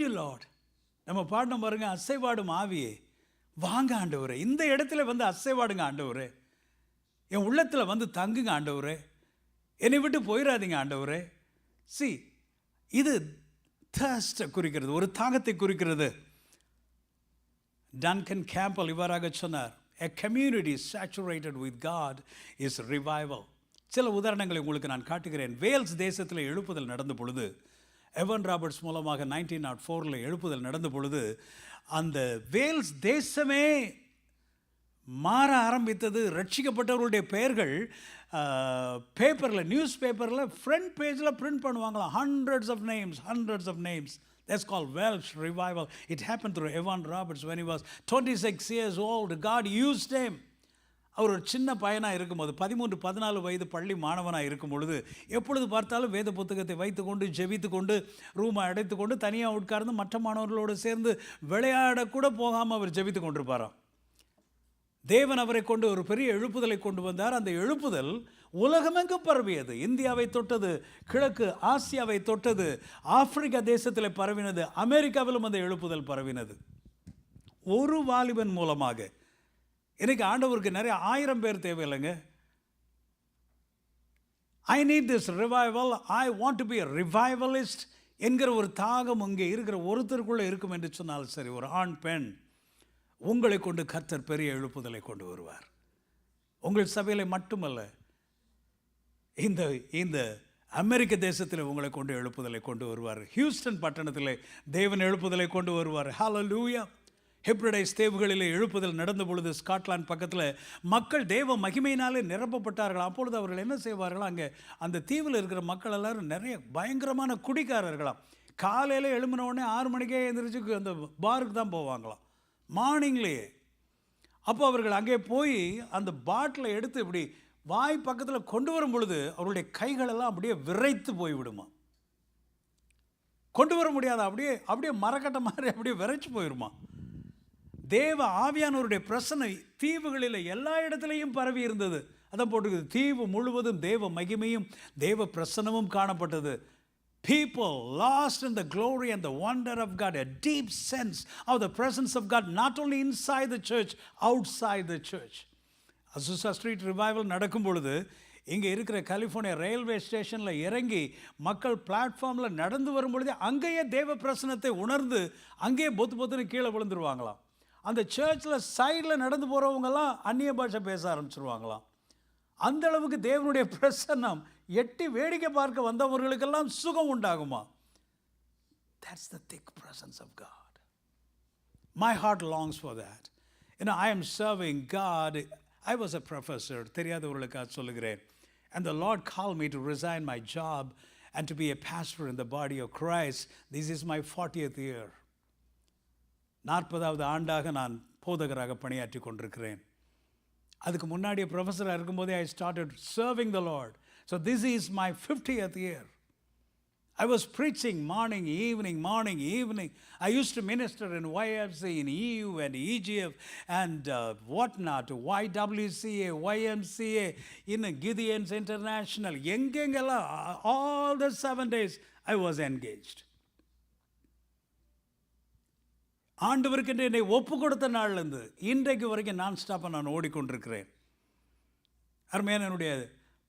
you Lord. நம்ம பாடணும் பாருங்க, அசைவாடும் ஆவியே வாங்க ஆண்டவரே, இந்த இடத்துல அசைவாடுங்க ஆண்டவரே, என் உள்ளத்தில் தங்குங்க ஆண்டவரே, என்னை விட்டு போயிடாதீங்க ஆண்டவரே. சி, இது தர்ஸ்ட்டை குறிக்கிறது, ஒரு தாகத்தை குறிக்கிறது. டன்கன் கேம்பல் இவ்வாறாக சொன்னார், a community saturated with God is revival. சில உதாரணங்களை உங்களுக்கு நான் காட்டுகிறேன். வேல்ஸ் தேசத்தில் எழுப்புதல் நடந்த பொழுது, எவன் ராபர்ட்ஸ் மூலமாக 1904 எழுப்புதல் நடந்த பொழுது, அந்த வேல்ஸ் தேசமே மாற ஆரம்பித்தது. ரட்சிக்கப்பட்டவர்களுடைய பெயர்கள் பேப்பரில், நியூஸ் பேப்பரில் ஃப்ரண்ட் பேஜில் பிரிண்ட் பண்ணுவாங்களாம். Hundreds of names. That's called Welsh revival. It happened through Evan Roberts when he was 26 years old. God used him. அவர் ஒரு சின்ன பையனாக இருக்கும்போது, 13-14 வயது பள்ளி மாணவனாக இருக்கும் பொழுது, எப்பொழுது பார்த்தாலும் வேத புத்தகத்தை வைத்துக்கொண்டு ஜெபித்து கொண்டு ரூமை அடைத்து கொண்டு தனியாக உட்கார்ந்து மற்ற மாணவர்களோடு சேர்ந்து விளையாடக்கூட போகாமல் அவர் ஜெபித்து கொண்டிருப்பாராம். தேவன் அவரை கொண்டு ஒரு பெரிய எழுப்புதலை கொண்டு வந்தார். அந்த எழுப்புதல் உலகமெங்கும் பரவியது. இந்தியாவை தொட்டது, கிழக்கு ஆசியாவை தொட்டது, ஆப்பிரிக்கா தேசத்தில் பரவினது, அமெரிக்காவிலும் அந்த எழுப்புதல் பரவினது. ஒரு வாலிபன் மூலமாக. இன்னைக்கு ஆண்டவருக்கு நிறைய 1000 பேர் தேவையில்லைங்க. I need this revival, I want to be a revivalist என்கிற ஒரு தாகம் இங்கே இருக்கிற ஒருத்தருக்குள்ளே இருக்கும் என்று சொன்னாலும் சரி, ஒரு ஆண் பெண், உங்களை கொண்டு கர்த்தர் பெரிய எழுப்புதலை கொண்டு வருவார். உங்கள் சபையில் மட்டுமல்ல, இந்த அமெரிக்க தேசத்தில் உங்களை கொண்டு எழுப்புதலை கொண்டு வருவார். ஹியூஸ்டன் பட்டணத்தில் தேவன் எழுப்புதலை கொண்டு வருவார். ஹல்லேலூயா. ஹெப்ரடைஸ் தீவுகளில் எழுப்புதல் நடந்த பொழுது, ஸ்காட்லாந்து பக்கத்தில் மக்கள் தேவ மகிமையினாலே நிரப்பப்பட்டார்கள். அப்பொழுது அவர்கள் என்ன செய்வார்கள், அங்கே அந்த தீவில் இருக்கிற மக்கள் எல்லாரும் நிறைய பயங்கரமான குடிக்காரர்களாம். காலையில் எழும்பின உடனே 6 மணிக்கே எழுந்திரிச்சு அந்த பாருக்கு தான் போவாங்களாம், மார்னிங்லேயே. அப்போ அவர்கள் அங்கே போய் அந்த பாட்டிலை எடுத்து இப்படி வாய் பக்கத்தில் கொண்டு வரும் பொழுது அவருடைய கைகளெல்லாம் அப்படியே விரைத்து போய்விடுமா. கொண்டு வர முடியாது, அப்படியே மரக்கட்டை மாதிரி அப்படியே விரைச்சு போயிடுமா. தேவ ஆவியானவருடைய பிரசன்னை தீவுகளில் எல்லா இடத்துலையும் பரவி இருந்தது. அதான் போட்டுக்குது, தீவு முழுவதும் தேவ மகிமையும் தேவ பிரசன்னமும் காணப்பட்டது. People lost in the glory and the wonder of God, a deep sense of the presence of God, not only inside the church, outside the church. Azusa street revival நடக்கும் பொழுது இங்கே இருக்கிற கலிஃபோர்னியா ரயில்வே ஸ்டேஷனில் இறங்கி மக்கள் பிளாட்ஃபார்மில் நடந்து வரும் பொழுது அங்கேயே தேவ பிரசனத்தை உணர்ந்து அங்கேயே பொத்துன்னு கீழே விழுந்துருவாங்களாம். அந்த சர்ச்சில் சைடில் நடந்து போகிறவங்கெல்லாம் அந்நிய பாஷை பேச ஆரம்பிச்சிருவாங்களாம். அந்த அளவுக்கு தேவனுடைய பிரசன்னம் எட்டி வேடிக்கை பார்க்க வந்தவர்களுக்கெல்லாம் சுகம் உண்டாகுமா? That's the thick presence of God. My heart longs for that. I am serving God. I was a professor. தெரியாதவர்களுக்காக சொல்லுகிறேன். And the Lord called me to resign my job and to be a pastor in the body of Christ. This is my 40th year. 40வது ஆண்டாக நான் போதகராக பணியாற்றி கொண்டிருக்கிறேன். அதுக்கு முன்னாடியே ப்ரொஃபஸராக இருக்கும்போதே I started serving the Lord. So this is my 50th year. I was preaching morning, evening. I used to minister in YFC, in EU and EGF and whatnot, YWCA, YMCA, in Gideon's International. All the 7 days I was engaged. ஆண்டவருக்கு என்னை ஒப்பு கொடுத்த நாள்லேருந்து இன்றைக்கு வரைக்கும் நான் ஸ்டாப்பாக நான் ஓடிக்கொண்டிருக்கிறேன். அருமையான என்னுடைய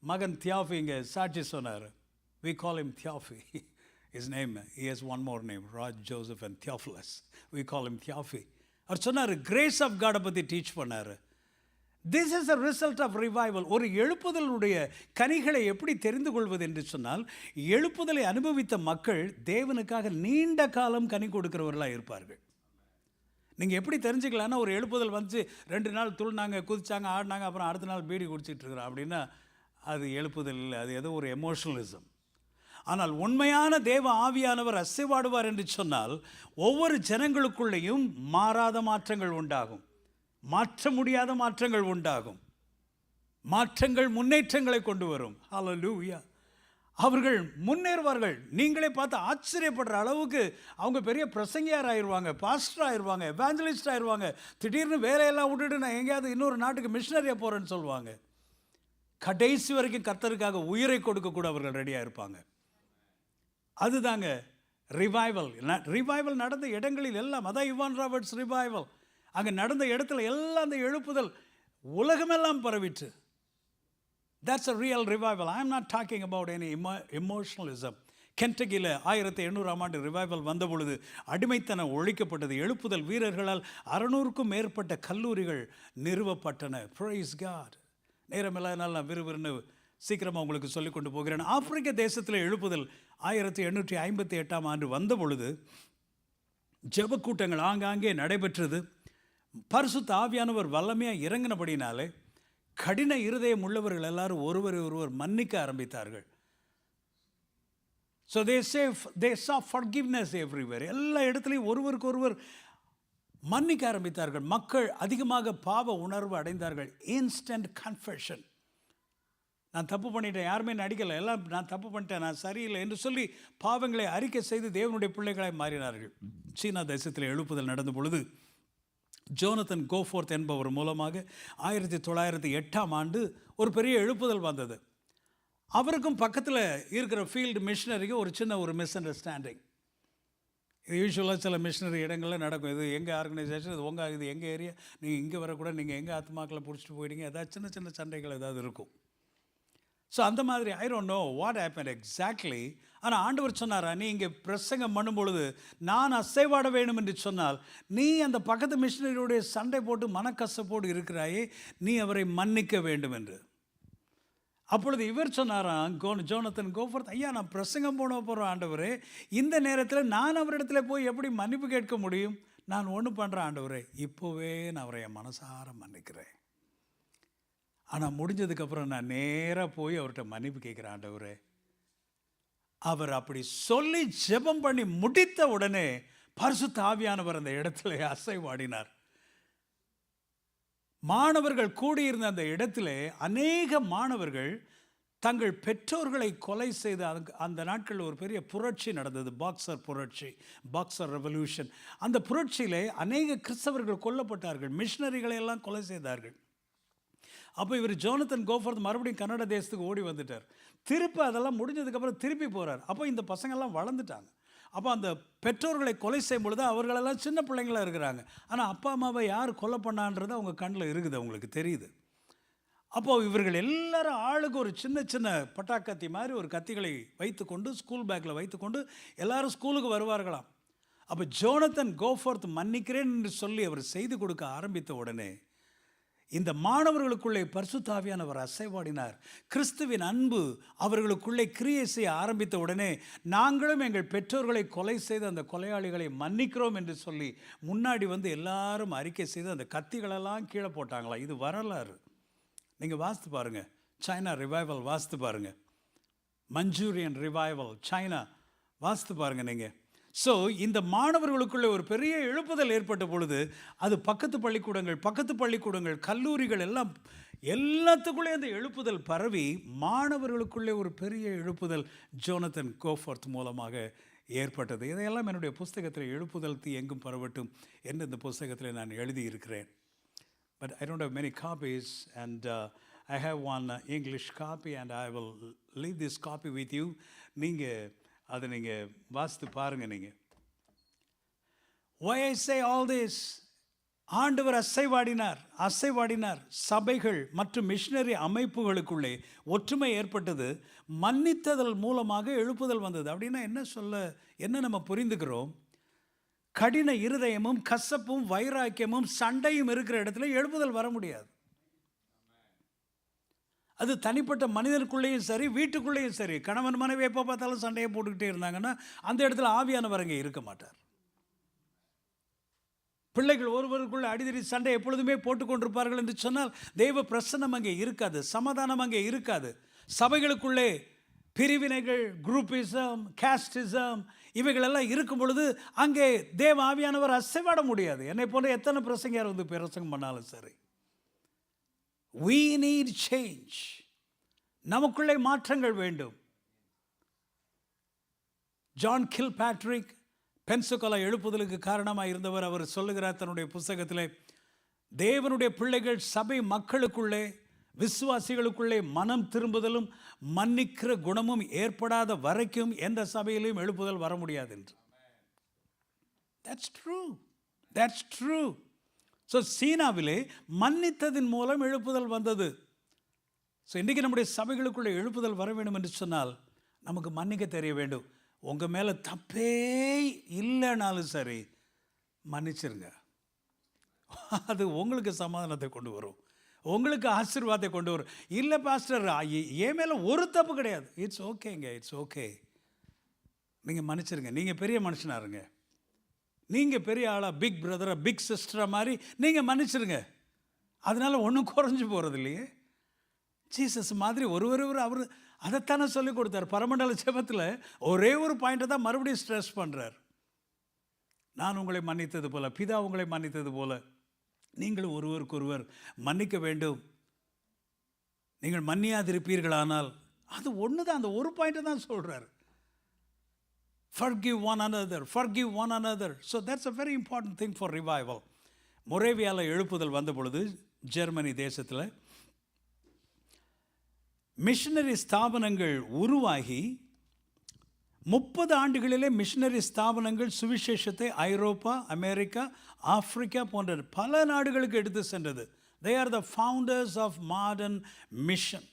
மகன் தியாஃபி இங்கே சாட்சி சொன்னார். We call him Theophi. His name, he has one more name, Raj Joseph and Theophilus. We call him Theophi. அவர் சொன்னார், கிரேஸ் ஆஃப் காடை பற்றி டீச் பண்ணார். This is a result of revival. ஒரு எழுப்புதலுடைய கனிகளை எப்படி தெரிந்து கொள்வது என்று சொன்னால், எழுப்புதலை அனுபவித்த மக்கள் தேவனுக்காக நீண்ட காலம் கனி கொடுக்கிறவர்களாக இருப்பார்கள். நீங்கள் எப்படி தெரிஞ்சுக்கலான்னா, ஒரு எழுப்புதல் வந்து 2 நாள் துள்ளினாங்க, குதிச்சாங்க, ஆடினாங்க, அப்புறம் அடுத்த நாள் பீடி குடிச்சிட்டு இருக்கிறோம் அப்படின்னா அது எழுப்புதல் இல்லை, அது ஏதோ ஒரு எமோஷனலிசம். ஆனால் உண்மையான தேவ ஆவியானவர் அசைவாடுவார் என்று சொன்னால் ஒவ்வொரு ஜனங்களுக்குள்ளேயும் மாறாத மாற்றங்கள் உண்டாகும், மாற்ற முடியாத மாற்றங்கள் உண்டாகும். மாற்றங்கள் முன்னேற்றங்களை கொண்டு வரும். ஹல்லேலூயா. அவர்கள் முன்னேறுவார்கள். நீங்களே பார்த்து ஆச்சரியப்படுற அளவுக்கு அவங்க பெரிய பிரசங்கியார் ஆயிடுவாங்க, பாஸ்டர் ஆயிடுவாங்க, எவாஞ்சலிஸ்ட் ஆயிடுவாங்க. திடீர்னு வேலையெல்லாம் விட்டுட்டு நான் எங்கேயாவது இன்னொரு நாட்டுக்கு மிஷனரியாக போகிறேன்னு சொல்லுவாங்க. கடைசி வரைக்கும் கர்த்தருக்காக உயிரை கொடுக்கக்கூட அவர்கள் ரெடியாக இருப்பாங்க. அதுதாங்க ரிவைவல். ரிவைவல் நடந்த இடங்களில் எல்லாம், அதான் இவான் ராபர்ட்ஸ் ரிவைவல். அங்கே நடந்த இடத்துல எல்லாம் அந்த எழுப்புதல் உலகமெல்லாம் பரவிட்டு. That's a real revival. I am not talking about any emotionalism. கென்டக்கியில் 1800ஆம் ஆண்டு ரிவைவல் வந்த பொழுது அடிமைத்தனம் ஒழிக்கப்பட்டது. எழுப்புதல் வீரர்களால் 600க்கும் மேற்பட்ட கல்லூரிகள் நிறுவப்பட்டன. Praise God. நேரம் இல்லாதனால நான் விறுவிறுன்னு சீக்கிரமாக உங்களுக்கு சொல்லிக் கொண்டு போகிறேன். ஆப்பிரிக்க தேசத்தில் எழுப்புதல் 1858ஆம் ஆண்டு வந்த பொழுது ஜெப கூட்டங்கள் ஆங்காங்கே நடைபெற்றது. பரிசுத்த ஆவியானவர் வல்லமையாக இறங்கினபடினாலே கடின இருதயம் உள்ளவர்கள் எல்லாரும் ஒருவர் மன்னிக்க ஆரம்பித்தார்கள். So they saw forgiveness everywhere. எல்லா இடத்துலையும் ஒருவருக்கு ஒருவர் மன்னிக்க ஆரம்பித்தார்கள். மக்கள் அதிகமாக பாவ உணர்வு அடைந்தார்கள். Instant confession. நான் தப்பு பண்ணிட்டேன், யாருமே நடிக்கலை, எல்லாம் நான் தப்பு பண்ணிட்டேன், நான் சரியில்லை என்று சொல்லி பாவங்களை அறிக்கை செய்து தேவனுடைய பிள்ளைகளாய் மாறினார்கள். சீனா தேசத்தில் எழுப்புதல் நடந்த பொழுது ஜோனத்தன் கோஃபோர்த் என்பவர் மூலமாக 1908ஆம் ஆண்டு ஒரு பெரிய எழுப்புதல் வந்தது. அவருக்கும் பக்கத்தில் இருக்கிற ஃபீல்டு மிஷினரிக்கு ஒரு சின்ன மிஸ் அண்டர்ஸ்டாண்டிங். இது யூஸ்வலாக சில மிஷினரி இடங்களில் நடக்கும். இது எங்கள் ஆர்கனைசேஷன், இது உங்கள், இது எங்கள் ஏரியா, நீங்கள் இங்கே வரக்கூட, நீங்கள் எங்கள் ஆத்மாக்களை பிடிச்சிட்டு போயிட்டீங்க, ஏதாவது சின்ன சின்ன சண்டைகள் ஏதாவது இருக்கும். ஸோ அந்த மாதிரி I don't know what happen exactly. ஆனால் ஆண்டவர் சொன்னாரா, நீ இங்கே பிரசங்கம் பண்ணும் பொழுது நான் அசைவாட வேணும் என்று சொன்னால் நீ அந்த பக்கத்து மிஷினரியுடைய சண்டை போட்டு மனக்கசப்போடு இருக்கிறாயே, நீ அவரை மன்னிக்க வேண்டும் என்று. அப்பொழுது இவர் சொன்னாராம், ஜோனத்தன் கோஃபோர்த், ஐயா நான் பிரசங்கம் போன போகிறோம் ஆண்டவரே, இந்த நேரத்தில் நான் அவரிடத்துல போய் எப்படி மன்னிப்பு கேட்க முடியும்? நான் ஒன்று பண்ணுறேன் ஆண்டவரே, இப்போவே நான் அவரை என் மனசார மன்னிக்கிறேன். ஆனால் முடிஞ்சதுக்கப்புறம் நான் நேராக போய் அவர்கிட்ட மன்னிப்பு கேட்குறேன் ஆண்டவரே. அவர் அப்படி சொல்லி ஜெபம் பண்ணி முடித்த உடனே பரிசுத்த ஆவியானவர் அந்த இடத்துல அசைவாடினார். மாணவர்கள் கூடியிருந்த அந்த இடத்துல அநேக மாணவர்கள் தங்கள் பெற்றோர்களை கொலை செய்து அந்த நாட்களில் ஒரு பெரிய புரட்சி நடந்தது, பாக்ஸர் புரட்சி, பாக்ஸர் ரெவல்யூஷன். அந்த புரட்சியிலே அநேக கிறிஸ்தவர்கள் கொல்லப்பட்டார்கள், மிஷினரிகளை எல்லாம் கொலை செய்தார்கள். அப்போ இவர் ஜோனத்தன் கோஃபோர்த் மறுபடியும் கன்னட தேசத்துக்கு ஓடி வந்துட்டார். திருப்பி அதெல்லாம் முடிஞ்சதுக்கப்புறம் திருப்பி போகிறார். அப்போ இந்த பசங்கள்லாம் வளர்ந்துட்டாங்க. அப்போ அந்த பெற்றோர்களை கொலை செய்யும் பொழுது அவர்களெல்லாம் சின்ன பிள்ளைங்களாக இருக்கிறாங்க. ஆனால் அப்பா அம்மாவை யார் கொலை பண்ணான்றது அவங்க கண்ணில் இருக்குது, அவங்களுக்கு தெரியுது. அப்போது இவர்கள் எல்லாரும் ஆளுக்கு ஒரு சின்ன சின்ன பட்டாக்கத்தி மாதிரி ஒரு கத்திகளை வைத்துக்கொண்டு ஸ்கூல் பேக்கில் வைத்துக்கொண்டு எல்லாரும் ஸ்கூலுக்கு வருவார்களாம். அப்போ ஜோனத்தன் கோஃபோர்த் மன்னிக்கிறேன் என்று சொல்லி அவர் செய்து கொடுக்க ஆரம்பித்த உடனே இந்த மாணவர்களுக்குள்ளே பரிசுத்த ஆவியானவர் அசைவாடினார். கிறிஸ்துவின் அன்பு அவர்களுக்குள்ளே கிரியை செய்ய ஆரம்பித்த உடனே நாங்களும் எங்கள் பெற்றோர்களை கொலை செய்து அந்த கொலையாளிகளை மன்னிக்கிறோம் என்று சொல்லி முன்னாடி வந்து எல்லாரும் அறிக்கை செய்து அந்த கத்திகளெல்லாம் கீழே போட்டாங்களா. இது வரலாறு. நீங்கள் வாசித்து பாருங்கள். சைனா ரிவைவல் வாசித்து பாருங்கள். மஞ்சூரியன் ரிவைவல் சைனா வாசித்து பாருங்கள் நீங்கள். ஸோ இந்த மாணவர்களுக்குள்ளே ஒரு பெரிய எழுப்புதல் ஏற்பட்ட பொழுது அது பக்கத்து பள்ளிக்கூடங்கள் கல்லூரிகள் எல்லாத்துக்குள்ளே அந்த எழுப்புதல் பரவி மாணவர்களுக்குள்ளே ஒரு பெரிய எழுப்புதல் ஜோனத்தன் கோஃபோர்த் மூலமாக ஏற்பட்டது. இதையெல்லாம் என்னுடைய புஸ்தகத்தில் எழுப்புதல் தீ எங்கும் பரவட்டும் என்று இந்த புஸ்தகத்தில் நான் எழுதியிருக்கிறேன். But I don't have many copies, and I have one English copy, and I will leave this copy with you. நீங்கள் அதை நீங்கள் வாசித்து பாருங்கள். நீங்கள் why I say all this, ஆண்டவர் அசைவாடினார். சபைகள் மற்றும் மிஷனரி அமைப்புகளுக்குள்ளே ஒற்றுமை ஏற்பட்டது. மன்னித்ததல் மூலமாக எழுப்புதல் வந்தது. அப்படின்னா என்ன நம்ம புரிந்துக்கிறோம்? கடின இருதயமும் கசப்பும் வைராக்கியமும் சண்டையும் இருக்கிற இடத்துல எழுப்புதல் வர முடியாது. அது தனிப்பட்ட மனிதனுக்குள்ளேயும் சரி, வீட்டுக்குள்ளேயும் சரி. கணவன் மனைவி எப்போ பார்த்தாலும் சண்டையை போட்டுக்கிட்டே இருந்தாங்கன்னா அந்த இடத்துல ஆவியானவர் அங்கே இருக்க மாட்டார். பிள்ளைகள் ஒருவருக்குள்ள அடிதடி சண்டை எப்பொழுதுமே போட்டுக்கொண்டிருப்பார்கள் என்று சொன்னால் தெய்வ பிரசன்னம் அங்கே இருக்காது, சமாதானம் அங்கே இருக்காது. சபைகளுக்குள்ளே பிரிவினைகள், குரூப்பிசம், கேஸ்டிசம் இவைகளெல்லாம் இருக்கும் பொழுது அங்கே தேவ ஆவியானவர் அசைவாட முடியாது. என்னை போன்ற எத்தனை பிரசங்கியார் வந்து பிரசங்கம் பண்ணாலும் சரி. We need change. நமக்குள்ளே மாற்றங்கள் வேண்டும். ஜான் கில்பேட்ரிக் பென்சகோலா எழுப்புதலுக்கு காரணமாக இருந்தவர். அவர் சொல்லுகிறார் தன்னுடைய புத்தகத்திலே, தேவனுடைய பிள்ளைகள் சபை மக்களுக்குள்ளே விசுவாசிகளுக்குள்ளே மனம் திரும்புதலும் மன்னிக்கிற குணமும் ஏற்படாத வரைக்கும் எந்த சபையிலையும் எழுப்புதல் வர முடியாது என்று. That's true. ஸோ சீனாவிலே மன்னித்ததின் மூலம் எழுப்புதல் வந்தது. ஸோ இன்றைக்கி நம்முடைய சபைகளுக்குள்ளே எழுப்புதல் வர வேண்டும் என்று சொன்னால் நமக்கு மன்னிக்க தெரிய வேண்டும். உங்கள் மேலே தப்பே இல்லைனாலும் சரி மன்னிச்சிருங்க. அது உங்களுக்கு சமாதானத்தை கொண்டு வரும், உங்களுக்கு ஆசீர்வாதத்தை கொண்டு வரும். இல்லை பாஸ்டர் என் மேலே ஒரு தப்பு கிடையாது. It's okay. நீங்கள் மன்னிச்சிருங்க. நீங்கள் பெரிய மனுஷனாக இருங்க. நீங்கள் பெரிய ஆளாக, பிக் பிரதராக, பிக் சிஸ்டராக மாதிரி நீங்கள் மன்னிச்சிருங்க. அதனால் ஒன்றும் குறைஞ்சி போகிறது இல்லையே. ஜீசஸ் மாதிரி ஒருவர் அவர் அதைத்தானே சொல்லிக் கொடுத்தார். பரமண்டல ஜெபத்தில் ஒரே ஒரு பாயிண்ட்டை தான் மறுபடியும் ஸ்ட்ரெஸ் பண்ணுறார். நான் உங்களை மன்னித்தது போல, பிதா உங்களை மன்னித்தது போல நீங்களும் ஒருவருக்கொருவர் மன்னிக்க வேண்டும். நீங்கள் மன்னியாதிருப்பீர்களானால், அது ஒன்று தான், அந்த ஒரு பாயிண்ட்டை தான் சொல்கிறார். Forgive one another. So that's a very important thing for revival. மொரேவியாவில் எழுப்புதல் வந்த பொழுது ஜெர்மனி தேசத்தில் மிஷனரி ஸ்தாபனங்கள் உருவாகி 30 ஆண்டுகளிலே மிஷனரி ஸ்தாபனங்கள் சுவிசேஷத்தை ஐரோப்பா, அமெரிக்கா, ஆப்பிரிக்கா போன்ற பல நாடுகளுக்கு எடுத்து சென்றது. They are the founders of modern mission.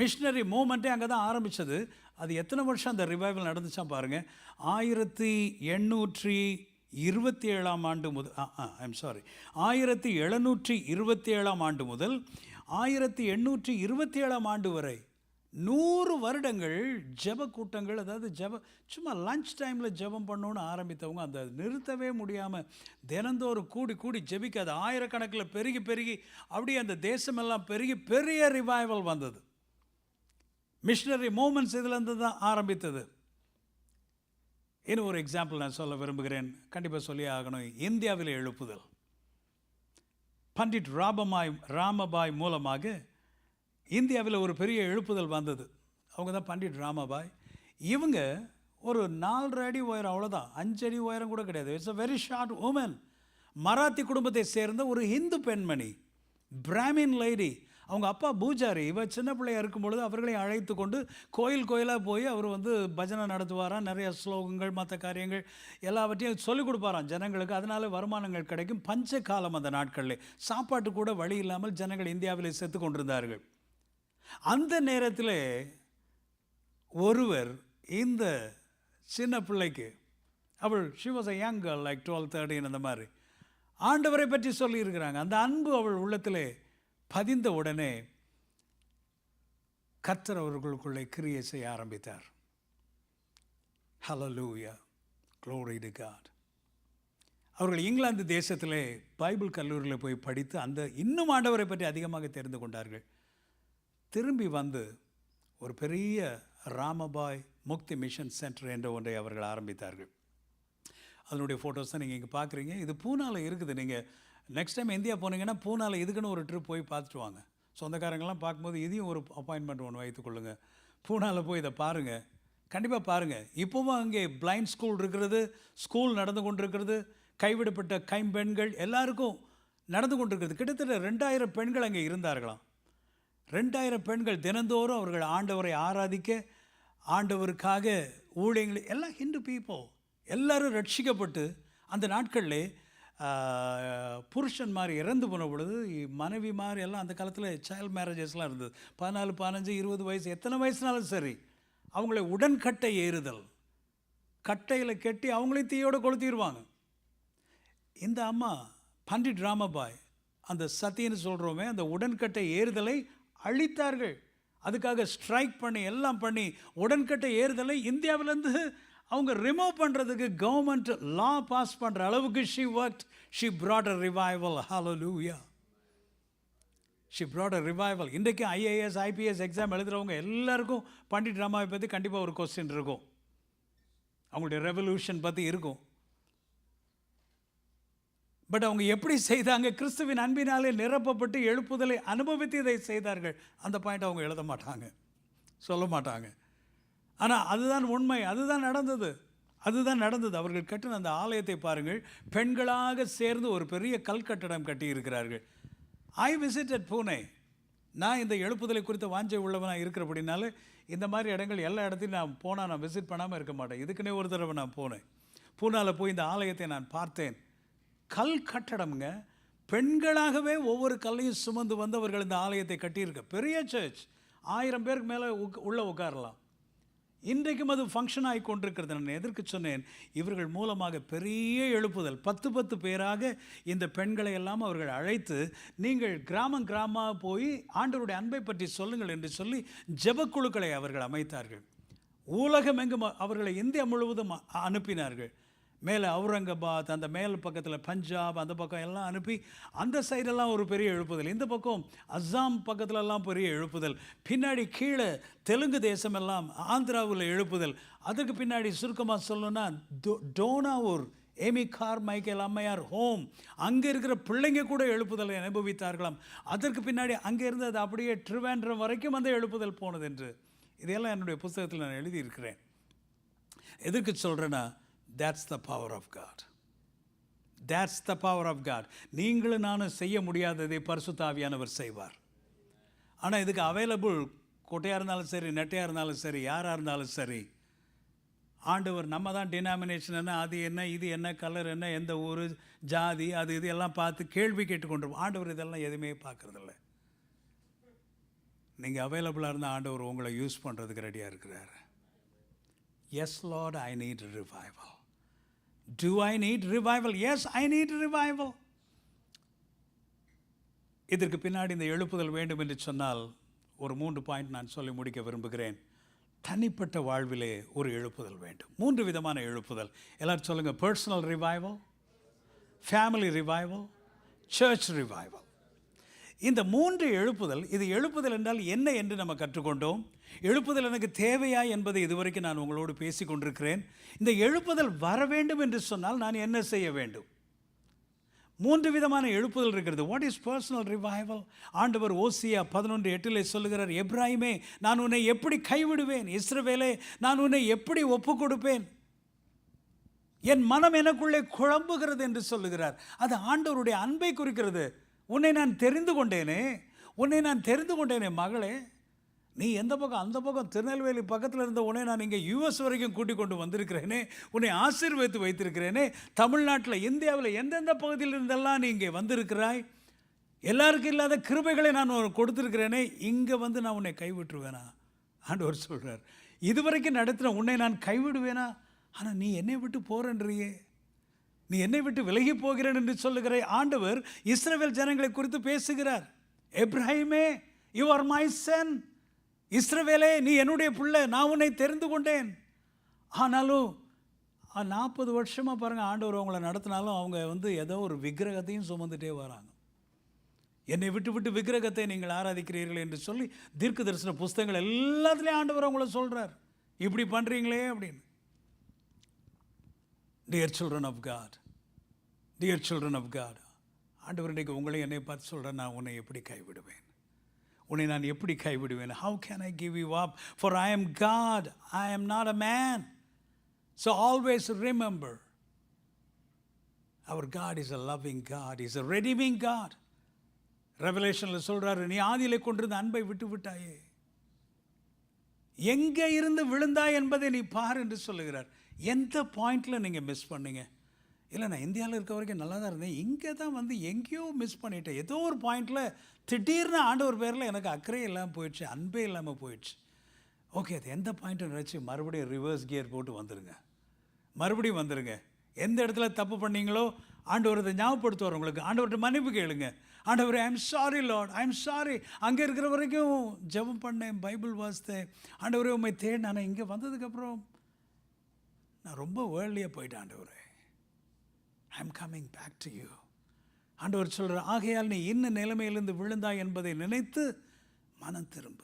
Missionary மூமெண்ட்டே அங்கே தான் ஆரம்பித்தது. அது எத்தனை வருஷம் அந்த ரிவைவல் நடந்துச்சா பாருங்கள். 1727 ஆண்டு முதல் 1727 ஆண்டு முதல் 1827 ஆண்டு வரை 100 வருடங்கள் ஜெப கூட்டங்கள், அதாவது சும்மா லஞ்ச் டைமில் ஜெபம் பண்ணணுன்னு ஆரம்பித்தவங்க அந்த நிறுத்தவே முடியாமல் தினந்தோறும் கூடி ஜெபிக்காது ஆயிரக்கணக்கில் பெருகி அப்படியே அந்த தேசமெல்லாம் பெருகி பெரிய ரிவைவல் வந்தது. மிஷனரி மூமெண்ட்ஸ் இதிலேருந்து தான் ஆரம்பித்தது. இன்னும் ஒரு எக்ஸாம்பிள் நான் சொல்ல விரும்புகிறேன், கண்டிப்பாக சொல்லி ஆகணும். இந்தியாவில் எழுப்புதல் பண்டிட் ராமபாய் மூலமாக இந்தியாவில் ஒரு பெரிய எழுப்புதல் வந்தது. அவங்க தான் பண்டிட் ராமபாய். இவங்க ஒரு 4.5 அடி உயரம், அவ்வளோதான், 5 அடி உயரம் கூட கிடையாது. It's a very short woman. Marathi குடும்பத்தை சேர்ந்த ஒரு இந்து பெண்மணி, பிராமின் லேடி. அவங்க அப்பா பூஜாரி. இவர் சின்ன பிள்ளையாக இருக்கும் பொழுது அவர்களை அழைத்து கொண்டு கோயிலாக போய் அவர் பஜனை நடத்துவாராம். நிறைய ஸ்லோகங்கள் மற்ற காரியங்கள் எல்லாவற்றையும் சொல்லிக் கொடுப்பாராம் ஜனங்களுக்கு. அதனால வருமானங்கள் கிடைக்கும். பஞ்ச காலம் அந்த நாட்களில் சாப்பாட்டு கூட வழி இல்லாமல் ஜனங்கள் இந்தியாவில் செத்து கொண்டிருந்தார்கள். அந்த நேரத்தில் ஒருவர் இந்த சின்ன பிள்ளைக்கு, அவள் she was a young girl like 12-13 அந்த மாதிரி, ஆண்டவரை பற்றி சொல்லியிருக்கிறாங்க. அந்த அன்பு அவள் உள்ளத்திலே பதிந்த உடனே கர்த்தர் அவர்களுக்குள்ளே கிரியை செய்ய ஆரம்பித்தார். Hallelujah, glory to God. அவர்கள் இங்கிலாந்து தேசத்திலே பைபிள் கல்லூரியில் போய் படித்து இன்னும் ஆண்டவரை பற்றி அதிகமாக தெரிந்து கொண்டார்கள். திரும்பி வந்து ஒரு பெரிய ராமபாய் முக்தி மிஷன் சென்டர் என்ற ஒன்றை அவர்கள் ஆரம்பித்தார்கள். அதனுடைய ஃபோட்டோஸ் தான் நீங்கள் இங்கே பார்க்குறீங்க. இது பூனாவில் இருக்குது. நீங்கள் நெக்ஸ்ட் டைம் இந்தியா போனீங்கன்னா பூனாவில் இதுக்குன்னு ஒரு ட்ரிப் போய் பார்த்துட்டு வாங்க. சொந்தக்காரங்கள்லாம் பார்க்கும்போது இதையும் ஒரு அப்பாயின்மெண்ட் ஒன்று வைத்துக்கொள்ளுங்க. பூனாவில் போய் இதை பாருங்கள், கண்டிப்பாக பாருங்கள். இப்போவும் அங்கே பிளைண்ட் ஸ்கூல் இருக்கிறது, ஸ்கூல் நடந்து கொண்டிருக்கிறது, கைவிடப்பட்ட கைம்பெண்கள் எல்லாருக்கும் நடந்து கொண்டிருக்கிறது. கிட்டத்தட்ட 2000 பெண்கள் அங்கே இருந்தார்களாம். 2000 பெண்கள் தினந்தோறும் அவர்கள் ஆண்டவரை ஆராதிக்க, ஆண்டவருக்காக ஊழியங்கள், எல்லாம் ஹிந்து பீப்புள் எல்லோரும் ரட்சிக்கப்பட்டு. அந்த நாட்களில் புருஷன் மாதிரி இறந்து போன பொழுது மனைவி மாதிரி எல்லாம் அந்த காலத்தில் சைல்ட் மேரேஜஸ்லாம் இருந்தது. 14, 15, 20 வயசு, எத்தனை வயசுனாலும் சரி, அவங்கள உடன்கட்டை ஏறுதல், கட்டையில் கட்டி அவங்களையும் தீயோடு கொளுத்திடுவாங்க. இந்த அம்மா பண்டிட் ராமபாய் அந்த சத்தின்னு சொல்கிறோமே, அந்த உடன்கட்டை ஏறுதலை அழித்தார்கள். அதுக்காக ஸ்ட்ரைக் பண்ணி எல்லாம் பண்ணி உடன்கட்டை ஏறுதலை இந்தியாவிலேருந்து அவங்க ரிமூவ் பண்ணுறதுக்கு கவர்மெண்ட் லா பாஸ் பண்ணுற அளவுக்கு she brought a revival. Hallelujah, she brought a revival. இன்றைக்கு IAS IPS எக்ஸாம் எழுதுகிறவங்க எல்லாருக்கும் பண்டிட் ராமாவை பற்றி கண்டிப்பாக ஒரு கொஸ்டின் இருக்கும், அவங்களுடைய ரெவல்யூஷன் பற்றி இருக்கும். பட் அவங்க எப்படி செய்தாங்க? கிறிஸ்துவின் அன்பினாலே நிரப்பப்பட்டு எழுப்புதலை அனுபவித்து இதை செய்தார்கள். அந்த பாயிண்ட் அவங்க எழுத மாட்டாங்க, சொல்ல மாட்டாங்க. ஆனால் அதுதான் உண்மை, அதுதான் நடந்தது. அவர்கள் கட்டின அந்த ஆலயத்தை பாருங்கள். பெண்களாக சேர்ந்து ஒரு பெரிய கல்கட்டடம் கட்டியிருக்கிறார்கள். I visited Pune. நான் இந்த எழுப்புதலை குறித்த வாஞ்சை உள்ளவனாக இருக்கிறபடினால இந்த மாதிரி இடங்கள் எல்லா இடத்தையும் நான் விசிட் பண்ணாமல் இருக்க மாட்டேன். இதுக்குன்னே ஒரு தடவை நான் போனேன். பூனாவில் போய் இந்த ஆலயத்தை நான் பார்த்தேன். கல் கட்டடம்ங்க. பெண்களாகவே ஒவ்வொரு கல்லையும் சுமந்து வந்து அவர்கள் இந்த ஆலயத்தை கட்டியிருக்க பெரிய சர்ச். 1000 பேருக்கு மேலே உள்ளே உட்காரலாம். இன்றைக்கும் அது ஃபங்க்ஷன் ஆகி கொண்டிருக்கிறது. நான் எதற்கு சொன்னேன்? இவர்கள் மூலமாக பெரிய எழுப்புதல். 10 பேராக இந்த பெண்களை எல்லாம் அவர்கள் அழைத்து, நீங்கள் கிராமமாக போய் ஆண்டவருடைய அன்பை பற்றி சொல்லுங்கள் என்று சொல்லி ஜெபக்குழுக்களை அவர்கள் அமைத்தார்கள். உலகம் எங்கும் அவர்களை இந்தியா முழுவதும் அனுப்பினார்கள். மேலே அவுரங்காபாத், அந்த மேல் பக்கத்தில் பஞ்சாப், அந்த பக்கம் எல்லாம் அனுப்பி அந்த சைடெல்லாம் ஒரு பெரிய எழுப்புதல். இந்த பக்கம் அஸ்ஸாம் பக்கத்துலலாம் பெரிய எழுப்புதல். பின்னாடி கீழே தெலுங்கு தேசமெல்லாம் ஆந்திராவில் எழுப்புதல். அதுக்கு பின்னாடி சுருக்கமாக சொல்லணும்னா டோனாவூர் ஏமி கார்மைக்கேல் அம்மையார் ஹோம், அங்கே இருக்கிற பிள்ளைங்க கூட எழுப்புதலை அனுபவித்தார்களாம். அதற்கு பின்னாடி அங்கே இருந்து அது அப்படியே ட்ரிவாண்ட்ரம் வரைக்கும் அந்த எழுப்புதல் போனது என்று இதையெல்லாம் என்னுடைய புத்தகத்தில் நான் எழுதியிருக்கிறேன். எதுக்கு சொல்கிறேன்னா, that's the power of God. That's the power of God. நீங்களும் நானும் செய்ய முடியாததை பரிசுத்த ஆவியானவர் செய்வார். ஆனால் இதுக்கு அவைலபிள் கொட்டையாக இருந்தாலும் சரி, நெட்டையாக இருந்தாலும் சரி, யாராக இருந்தாலும் சரி, ஆண்டவர் நம்ம தான் டினாமினேஷன் என்ன, அது என்ன, இது என்ன, கலர் என்ன, எந்த ஊர், ஜாதி, அது இது எல்லாம் பார்த்து கேள்வி கேட்டுக்கொண்டிருப்போம். ஆண்டவர் இதெல்லாம் எதுவுமே பார்க்குறதில்ல. நீங்கள் அவைலபிளாக இருந்தால் ஆண்டவர் உங்களை யூஸ் பண்ணுறதுக்கு ரெடியாக இருக்கிறார். Yes Lord, I need a revival. Do I need revival? Yes, I need revival. இதற்கு பின்னாடி இந்த எழுப்புதல் வேண்டும் என்று சொன்னால் ஒரு 3 பாயிண்ட் நான் சொல்லி முடிக்க விரும்புகிறேன். தனிப்பட்ட வாழ்விலே ஒரு எழுப்புதல் வேண்டும். 3 விதமான எழுப்புதல். எல்லாரும் சொல்லுங்க. Personal revival, family revival, church revival. இந்த 3 எழுப்புதல். இது எழுப்புதல் என்றால் என்ன என்று நம்ம கற்றுக்கொண்டோம். எழுப்புதல் எனக்கு தேவையா என்பதை இதுவரைக்கும் நான் உங்களோடு பேசி கொண்டிருக்கிறேன். இந்த எழுப்புதல் வர வேண்டும் என்று சொன்னால் நான் என்ன செய்ய வேண்டும்? 3 விதமான எழுப்புதல் இருக்கிறது. What is personal revival? ஆண்டவர் ஓசியா 11:8 சொல்லுகிறார், எப்ராயிமே நான் உன்னை எப்படி கைவிடுவேன், இஸ்ரவேலே நான் உன்னை எப்படி ஒப்பு கொடுப்பேன், என் மனம் எனக்குள்ளே குழம்புகிறது என்று சொல்லுகிறார். அது ஆண்டவருடைய அன்பை குறிக்கிறது. உன்னை நான் தெரிந்து கொண்டேனே, உன்னை நான் தெரிந்து கொண்டேனே மகளே, நீ எந்த பக்கம் அந்த பக்கம் திருநெல்வேலி பக்கத்தில் இருந்த உடனே நான் இங்கே யூஎஸ் வரைக்கும் கூட்டிக் கொண்டு வந்திருக்கிறேனே, உன்னை ஆசீர்வதித்து வைத்திருக்கிறேனே, தமிழ்நாட்டில் இந்தியாவில் எந்தெந்த பகுதியில் இருந்தெல்லாம் நீ இங்கே வந்திருக்கிறாய், எல்லாருக்கும் இல்லாத கிருபைகளை நான் கொடுத்துருக்கிறேனே, இங்கே வந்து நான் உன்னை கைவிட்டுருவேனா? ஆண்டவர் சொல்கிறார், இதுவரைக்கும் நடத்தின உன்னை நான் கைவிடுவேனா? ஆனால் நீ என்னை விட்டு போறன்றியே, நீ என்னை விட்டு விலகி போகிறேன் என்று சொல்லுகிற ஆண்டவர் இஸ்ரவேல் ஜனங்களை குறித்து பேசுகிறார். எப்ராஹிமே, யூ ஆர் மை சன். இஸ்ரவேலே, நீ என்னுடைய பிள்ளை, நான் உன்னை தெரிந்து கொண்டேன். ஆனாலும் 40 வருஷமாக பாருங்கள், ஆண்டவர் அவங்கள நடத்தினாலும் அவங்க வந்து ஏதோ ஒரு விக்கிரகத்தையும் சுமந்துட்டே வராங்க. என்னை விட்டு விட்டு விக்கிரகத்தை நீங்கள் ஆராதிக்கிறீர்கள் என்று சொல்லி தீர்க்க தரிசன புஸ்தகங்கள் எல்லாத்துலேயும் ஆண்டவர் அவங்கள சொல்கிறார், இப்படி பண்ணுறீங்களே அப்படின்னு. Dear children of God, dear children of God, ஆண்டவர் இன்றைக்கு உங்களை என்னை பார்த்து சொல்கிறேன், நான் உன்னை எப்படி கைவிடுவேன், உன்னை நான் எப்படி கைவிடுவேன்? How can I give you up? For I am God, I am not a man. So always remember, our God is a loving God, He is a redeeming God. ரெவலேஷனில் சொல்கிறாரு, நீ ஆதியிலே கொண்டிருந்த அன்பை விட்டு விட்டாயே, எங்கே இருந்து விழுந்தாய் என்பதை நீ பார் என்று சொல்லுகிறார். எந்த பாயிண்டில் நீங்கள் மிஸ் பண்ணீங்க? இல்லை, நான் இந்தியாவில் இருக்க வரைக்கும் நல்லா தான் இருந்தேன், இங்கே தான் வந்து எங்கேயோ மிஸ் பண்ணிட்டேன். ஏதோ ஒரு பாயிண்டில் திடீர்னு ஆண்டவர் பேரில் எனக்கு அக்கறை இல்லாமல் போயிடுச்சு, அன்பே இல்லாமல் போயிடுச்சு. ஓகே, அது எந்த பாயிண்ட்டை நினச்சி மறுபடியும் ரிவர்ஸ் கியர் போட்டு வந்துடுங்க, மறுபடியும் வந்துடுங்க. எந்த இடத்துல தப்பு பண்ணீங்களோ ஆண்டவர் அதை ஞாபகப்படுத்துவார் உங்களுக்கு. ஆண்டவர்கிட்ட மன்னிப்பு கேளுங்க. ஆண்டவர், I am sorry Lord, I am sorry. அங்கே இருக்கிற வரைக்கும் ஜெபம் பண்ணேன், பைபிள் வாசித்தேன், ஆண்டவரே உண்மை தேடினேன், ஆனால் இங்கே வந்ததுக்கப்புறம் நான் ரொம்ப வேர்ல்டியாக போயிட்டேன் ஆண்டவரே, I am coming back to you. ஆண்டவர் சொல்கிற, ஆகையால் நீ இன்னும் நிலைமையிலிருந்து விழுந்தாய் என்பதை நினைத்து மனம் திரும்ப.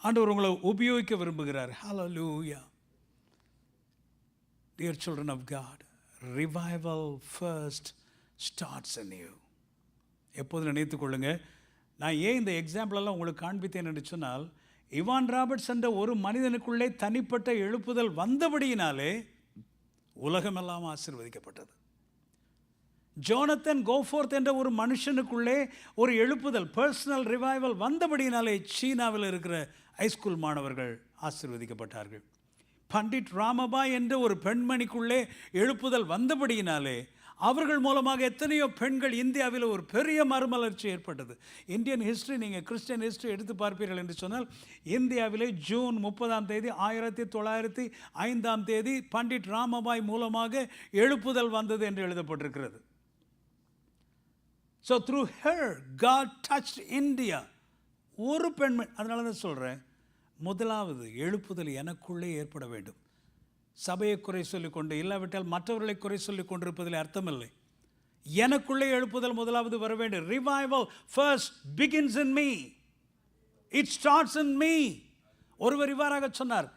ஆண்டவர் உங்களை உபயோகிக்க விரும்புகிறார். ஹல்லேலூயா. Dear children of God, revival first starts in you. எப்போது நினைத்து கொள்ளுங்க. நான் ஏன் இந்த எக்ஸாம்பிளெல்லாம் உங்களுக்கு காண்பித்தேன் என்று சொன்னால், இவான் ராபர்ட்ஸ் என்ற ஒரு மனிதனுக்குள்ளே தனிப்பட்ட எழுப்புதல் வந்தபடியினாலே உலகமெல்லாம் ஆசீர்வதிக்கப்பட்டது. ஜோனத்தன் கோஃபோர்த் என்ற ஒரு மனுஷனுக்குள்ளே ஒரு எழுப்புதல், பர்சனல் ரிவைவல் வந்தபடியினாலே சீனாவில் இருக்கிற ஹைஸ்கூல் மாணவர்கள் ஆசீர்வதிக்கப்பட்டார்கள். பண்டிட் ராமபாய் என்ற ஒரு பெண்மணிக்குள்ளே எழுப்புதல் வந்தபடியினாலே அவர்கள் மூலமாக எத்தனையோ பெண்கள் இந்தியாவில் ஒரு பெரிய மறுமலர்ச்சி ஏற்பட்டது. இந்தியன் ஹிஸ்ட்ரி, நீங்கள் கிறிஸ்டியன் ஹிஸ்ட்ரி எடுத்து பார்ப்பீர்கள் என்று சொன்னால், இந்தியாவிலே ஜூன் 30 1905 பண்டிட் ராமபாய் மூலமாக எழுப்புதல் வந்தது என்று எழுதப்பட்டிருக்கிறது. So through her God touched India. ஒரு பெண்மணி, அதனால தான் சொல்கிறேன், முதலாவது எழுப்புதல் எனக்குள்ளே ஏற்பட வேண்டும். சபையை குறை சொல்லிக்கொண்டு, இல்லாவிட்டால் மற்றவர்களை குறை சொல்லிக் கொண்டிருப்பதில் அர்த்தமில்லை. எனக்குள்ளே எழுப்புதல் முதலாவது வர வேண்டும். Revival first begins in me, it starts in me. ஒருவர் இவ்வாறாக சொன்னார்,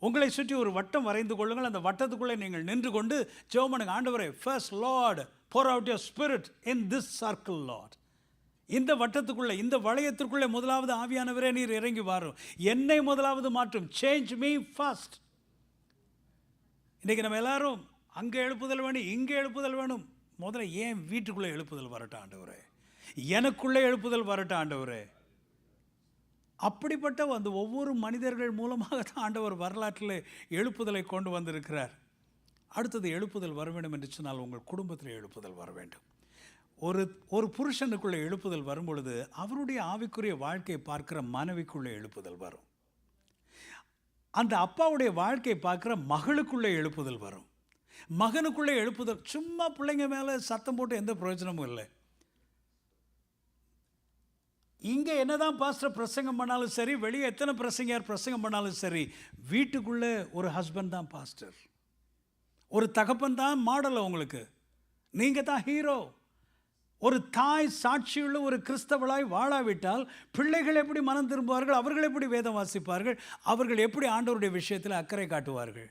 உங்களை சுற்றி ஒரு வட்டம் வரைந்து கொள்ளுங்கள், அந்த வட்டத்துக்குள்ளே நீங்கள் நின்று கொண்டு ஜெபம் பண்ணுங்க, ஆண்டவரே, first Lord pour out your spirit in this circle, Lord. இந்த வட்டத்துக்குள்ளே, இந்த வளையத்திற்குள்ளே முதலாவது ஆவியானவரே நீர் இறங்கி வாரும், என்னை முதலாவது மாற்றும். Change me first. இன்றைக்கி நம்ம எல்லாரும் அங்கே எழுப்புதல் வேணும், இங்கே எழுப்புதல் வேணும். முதல்ல ஏன் வீட்டுக்குள்ளே எழுப்புதல் வரட்டும் ஆண்டவரே, எனக்குள்ளே எழுப்புதல் வரட்டும் ஆண்டவரே. அப்படிப்பட்ட அந்த ஒவ்வொரு மனிதர்கள் மூலமாக தான் ஆண்டவர் வரலாற்றில் எழுப்புதலை கொண்டு வந்திருக்கிறார். அடுத்தது எழுப்புதல் வர வேண்டும் என்று சொன்னால் உங்கள் குடும்பத்தில் எழுப்புதல் வர வேண்டும். ஒரு புருஷனுக்குள்ளே எழுப்புதல் வரும் பொழுது அவருடைய ஆவிக்குரிய வாழ்க்கையை பார்க்கிற மனைவிக்குள்ளே எழுப்புதல் வரும். அந்த அப்பாவுடைய வாழ்க்கையை பார்க்குற மகளுக்குள்ளே எழுப்புதல் வரும். மகனுக்குள்ளே எழுப்புதல். சும்மா பிள்ளைங்க மேலே சத்தம் போட்டு எந்த பிரயோஜனமும் இல்லை. இங்கே என்னதான் பாஸ்டர் பிரசங்கம் பண்ணாலும் சரி, வெளியே எத்தனை பிரசங்கர் பிரசங்கம் பண்ணாலும் சரி, வீட்டுக்குள்ளே ஒரு ஹஸ்பண்ட் தான் பாஸ்டர், ஒரு தகப்பன் தான் மாடல். உங்களுக்கு நீங்கள் தான் ஹீரோ. ஒரு தாய் சாட்சியுள்ள ஒரு கிறிஸ்தவளாய் வாழாவிட்டால் பிள்ளைகள் எப்படி மனம் திரும்புவார்கள்? அவர்கள் எப்படி வேதம் வாசிப்பார்கள்? அவர்கள் எப்படி ஆண்டவருடைய விஷயத்தில் அக்கறை காட்டுவார்கள்?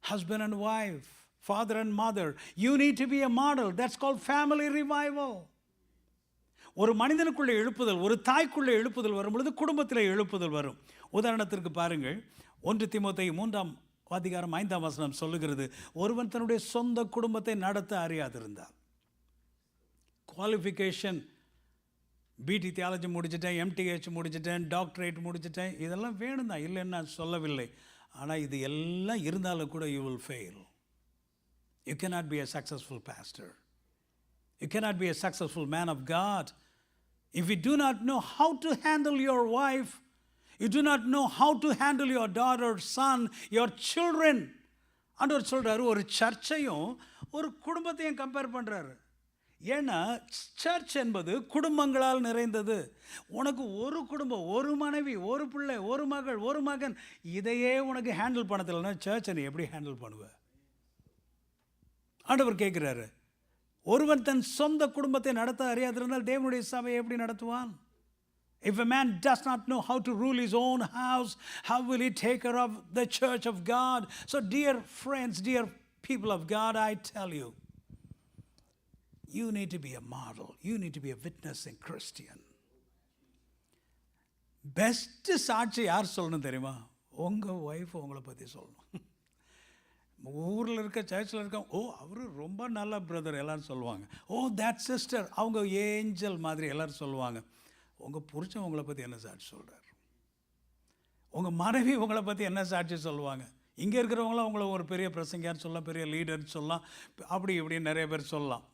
Husband and wife, father and mother, you need to be a model. That's called family revival. ஒரு மனிதனுக்குள்ளே எழுப்புதல், ஒரு தாய்க்குள்ளே எழுப்புதல் வரும் பொழுது குடும்பத்தில் எழுப்புதல் வரும். உதாரணத்திற்கு பாருங்கள், 1 தீமோத்தேயு 3:5 சொல்லுகிறது, ஒருவன் தன்னுடைய சொந்த குடும்பத்தை நடத்த அறியாதிருந்தால். குவாலிஃபிகேஷன் பிடி தியாலஜி முடிச்சிட்டேன், எம்டிஹெச் முடிச்சிட்டேன், டாக்டரேட் முடிச்சிட்டேன், இதெல்லாம் வேணும் தான், இல்லைன்னு நான் சொல்லவில்லை. ஆனால் இது எல்லாம் இருந்தாலும் கூட you will fail. You cannot be a successful pastor. You cannot be a successful man of God if you do not know how to handle your wife, you do not know how to handle your daughter, son, your children. ஆண்டவர் சொல்கிறாரு, ஒரு சர்ச்சையும் ஒரு குடும்பத்தையும் compare பண்ணுறாரு. ஏன்னா search என்பது குடும்பங்களால் நிறைந்தது. உனக்கு ஒரு குடும்பம், ஒரு மனைவி, ஒரு பிள்ளை, ஒரு மகள், ஒரு மகன், இதையே உனக்கு ஹேண்டில் பண்ண தெரியலன்னா சர்ச்சை நீ எப்படி ஹேண்டில் பண்ணுவ? ஆண்டவர் கேட்குறாரு, ஒருவன் தன் சொந்த குடும்பத்தை நடத்த அறியாதிருந்தால் தேவனுடைய சபையை எப்படி நடத்துவான்? If a man does not know how to rule his own house, how will he take care of the church of God? So dear friends, dear people of God, I tell you, you need to be a model. You need to be a witnessing Christian. Best சாட்சி யார் சொல்லணும் தெரியுமா? உங்கள் wife உங்களை பற்றி சொல்லணும். ஊரில் இருக்க சர்ச்சில் இருக்க, ஓ அவர் ரொம்ப நல்ல பிரதர் எல்லோரும் சொல்லுவாங்க. ஓ தட் சிஸ்டர், அவங்க ஏஞ்சல் மாதிரி எல்லோரும் சொல்லுவாங்க. உங்கள் புருஷன் உங்களை பற்றி என்ன சாட்சி சொல்கிறார்? உங்கள் மனைவி உங்களை பற்றி என்ன சாட்சி சொல்லுவாங்க? இங்கே இருக்கிறவங்களாம் உங்களை ஒரு பெரிய பிரசங்கியான்னு சொல்லலாம், பெரிய லீடர்னு சொல்லலாம், அப்படி இப்படின்னு நிறைய பேர் சொல்லலாம்.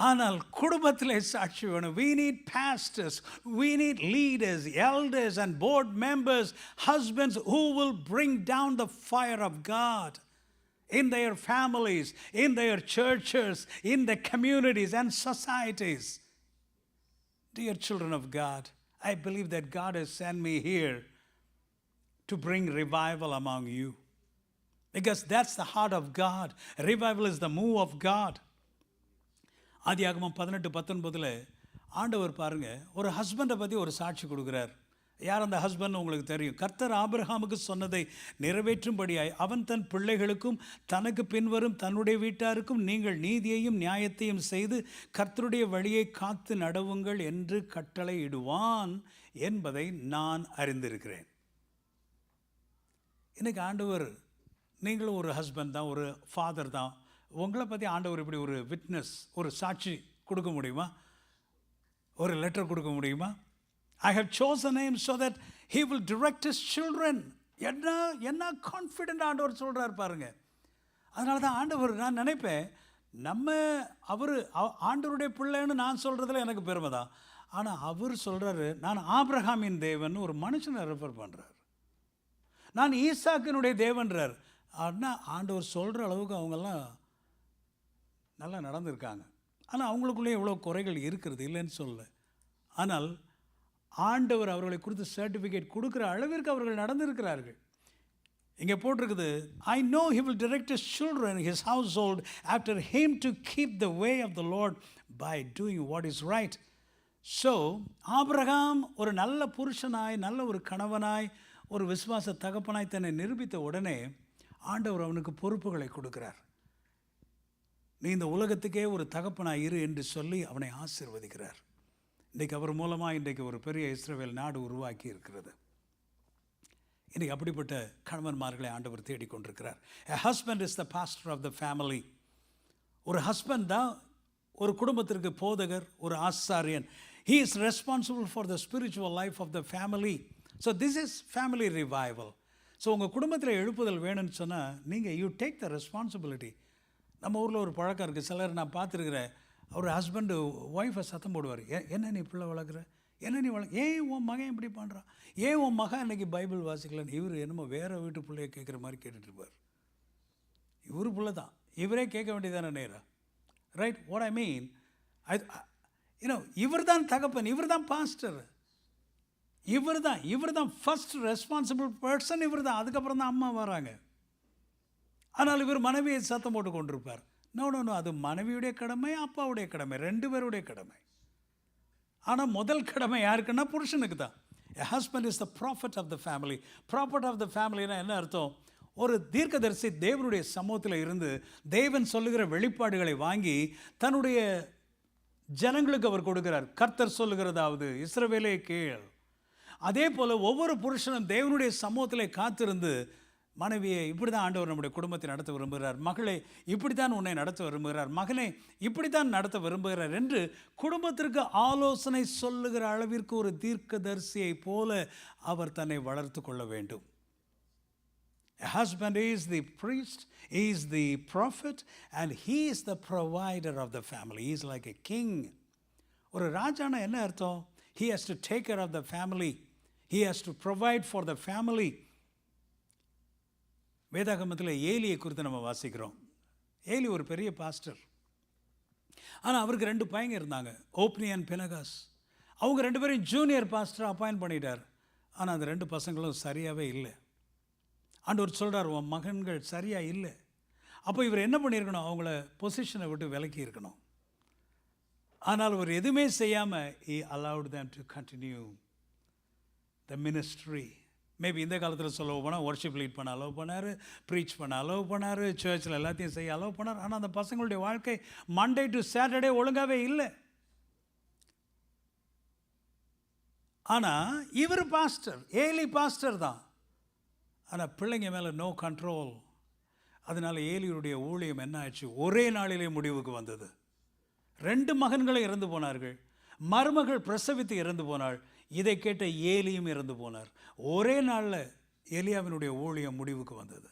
ஆனால் குடும்பத்திலே சாட்சி வேணும். We need pastors, we need leaders, elders and board members, husbands who will bring down the fire of God in their families, in their churches, in the communities and societies. Dear children of God, I believe that God has sent me here to bring revival among you, because that's the heart of God. Revival is the move of God. ஆதியாகமம் 18:19 ஆண்டவர் பாருங்கள், ஒரு ஹஸ்பண்டை பற்றி ஒரு சாட்சி கொடுக்குறார். யார் அந்த ஹஸ்பண்ட் உங்களுக்கு தெரியும். கர்த்தர் ஆபிரகாமுக்கு சொன்னதை நிறைவேற்றும்படியாய் அவன் தன் பிள்ளைகளுக்கும் தனக்கு பின்வரும் தன்னுடைய வீட்டாருக்கும் நீங்கள் நீதியையும் நியாயத்தையும் செய்து கர்த்தருடைய வழியை காத்து நடவுங்கள் என்று கட்டளை இடுவான் என்பதை நான் அறிந்திருக்கிறேன். இன்றைக்கி ஆண்டவர், நீங்களும் ஒரு ஹஸ்பண்ட் தான், ஒரு ஃபாதர் தான், உங்களை பற்றி ஆண்டவர் இப்படி ஒரு விட்னஸ், ஒரு சாட்சி கொடுக்க முடியுமா? ஒரு லெட்டர் கொடுக்க முடியுமா? I have chosen him so that he will direct his children. என்ன கான்ஃபிடென்ட் ஆண்டவர் சொல்கிறார் பாருங்க. அதனால தான் ஆண்டவர், நான் நினைப்பேன், அவர் ஆண்டவருடைய பிள்ளைன்னு நான் சொல்கிறதுல எனக்கு பெருமை தான். ஆனால் அவர் சொல்கிறாரு, நான் ஆபிரகாமின் தேவன் ஒரு மனுஷனை ரெஃபர் பண்ணுறார். நான் ஈசாக்கினுடைய தேவன்றார். ஆனால் ஆண்டவர் சொல்கிற அளவுக்கு அவங்கெல்லாம் நல்லா நடந்திருக்காங்க. ஆனால் அவங்களுக்குள்ளே எவ்வளோ குறைகள் இருக்கிறது, இல்லைன்னு சொல்ல. ஆனால் ஆண்டவர் அவர்களை குறித்து சர்டிஃபிகேட் கொடுக்குற அளவிற்கு அவர்கள் நடந்திருக்கிறார்கள். இங்கே போட்டிருக்குது, I know he will direct his children, his household after him to keep the way of the Lord by doing what is right. So Abraham ஒரு நல்ல புருஷனாய், நல்ல ஒரு கணவனாய், ஒரு விசுவாச தகப்பனாய் தன்னை நிரூபித்த உடனே ஆண்டவர் அவனுக்கு பொறுப்புகளை கொடுக்கிறார். நீ இந்த உலகத்துக்கே ஒரு தகப்பனாய் இரு என்று சொல்லி அவனை ஆசீர்வதிக்கிறார். இன்றைக்கு அவர் மூலமாக இன்றைக்கு ஒரு பெரிய இஸ்ரவேல் நாடு உருவாக்கி இருக்கிறது. இன்றைக்கி அப்படிப்பட்ட கணவன்மார்களை ஆண்டவர் தேடிக்கொண்டிருக்கிறார். A husband is the pastor of the family. ஒரு ஹஸ்பண்ட் தான் ஒரு குடும்பத்திற்கு போதகர், ஒரு ஆசாரியன். He is responsible for the spiritual life of the family. So this is family revival. So உங்கள் குடும்பத்தில் எழுப்புதல் வேணும்னு சொன்னால் நீங்கள் யூ டேக் த ரெஸ்பான்சிபிலிட்டி. நம்ம ஊரில் ஒரு பழக்கம் இருக்குது, சிலர் நான் பார்த்துருக்குறேன், அவர் ஹஸ்பண்டு ஒய்ஃபை சத்தம் போடுவார். என்ன நீ பிள்ளை வளர்க்குற, என்ன நீ ஏன் உன் மகன் இப்படி பண்ணுறான், ஏன் உன் மகன் இன்றைக்கி பைபிள் வாசிக்கலன்னு இவர் என்னமோ வேறு வீட்டு பிள்ளைய கேட்குற மாதிரி கேட்டுட்ருப்பார். இவர் பிள்ளை தான், இவரே கேட்க வேண்டியதானே நேரா, ரைட்? வாட் ஐ மீன், இவர் தான் தகப்பன், இவர் தான் பாஸ்டர், இவர் தான் ஃபர்ஸ்ட் ரெஸ்பான்சிபிள் பர்சன், இவர் தான். அதுக்கப்புறம் தான் அம்மா வராங்க. ஆனால் இவர் மனைவியை சத்தம் போட்டு கொண்டிருப்பார். நோ, அது மனைவியுடைய கடமை, அப்பாவுடைய கடமை, 2 பேருடைய கடமை. ஆனால் முதல் கடமை யாருக்குன்னா புருஷனுக்கு தான். A husband is the prophet of the family. Prophet of the familyனா என்ன அர்த்தம்? ஒரு தீர்க்கதரிசி தேவனுடைய சமூகத்தில் இருந்து தேவன் சொல்லுகிற வெளிப்பாடுகளை வாங்கி தன்னுடைய ஜனங்களுக்கு அவர் கொடுக்கிறார். கர்த்தர் சொல்லுகிறதாவது இஸ்ரவேலே கேள். அதே போல் ஒவ்வொரு புருஷனும் தேவனுடைய சமூகத்தில் காத்திருந்து மனைவியை இப்படி தான் ஆண்டவர் நம்முடைய குடும்பத்தை நடத்த விரும்புகிறார், மகளை இப்படித்தான் உன்னை நடத்த விரும்புகிறார், மகனை இப்படித்தான் நடத்த விரும்புகிறார் என்று குடும்பத்திற்கு ஆலோசனை சொல்லுகிற அளவிற்கு ஒரு தீர்க்கதரிசியை போல அவர் தன்னை வளர்த்து கொள்ள வேண்டும். A husband is the priest, he is the prophet, and he is the provider of the family. He is like a king. ஒரு ராஜானா என்ன அர்த்தம்? He has to take care of the family. He has to provide for the family. வேதாகமத்தில் ஏலியை குறித்து நம்ம வாசிக்கிறோம். Eli ஒரு பெரிய pastor. ஆனால் அவருக்கு 2 பையங்க இருந்தாங்க, ஓப்னி அண்ட் பினகாஸ். அவங்க 2 பேரும் ஜூனியர் பாஸ்டர் அப்பாயின்ட் பண்ணிட்டார். ஆனால் அந்த 2 பசங்களும் சரியாகவே இல்லை. ஆண்டவர் சொல்கிறார், உன் மகன்கள் சரியாக இல்லை. அப்போ இவர் என்ன பண்ணியிருக்கணும்? அவங்கள பொசிஷனை விட்டு விலக்கி இருக்கணும். ஆனால் அவர் எதுவுமே செய்யாமல் he allowed them to continue the ministry. Maybe இந்த காலத்தில் சொல்ல போனால் ஒர்ஷிப் லீட் பண்ண அலோவ் பண்ணார், ப்ரீச் பண்ண அலோவ் பண்ணார், சர்ச்சில் எல்லாத்தையும் செய்ய அலோவ் பண்ணார். ஆனால் அந்த பசங்களுடைய வாழ்க்கை மண்டே டு சாட்டர்டே ஒழுங்காகவே இல்லை. ஆனால் இவர் பாஸ்டர், ஏலி பாஸ்டர் தான். ஆனால் பிள்ளைங்க மேலே நோ கண்ட்ரோல். அதனால் ஏலியுடைய ஊழியம் என்ன ஆச்சு? ஒரே நாளிலே முடிவுக்கு வந்தது. 2 மகன்களும் இறந்து போனார்கள், மருமகள் பிரசவித்து இறந்து போனாள். இதை கேட்ட ஏலியும் இறந்து போனார். ஒரே நாளில் எலியாவினுடைய ஊழியம் முடிவுக்கு வந்தது.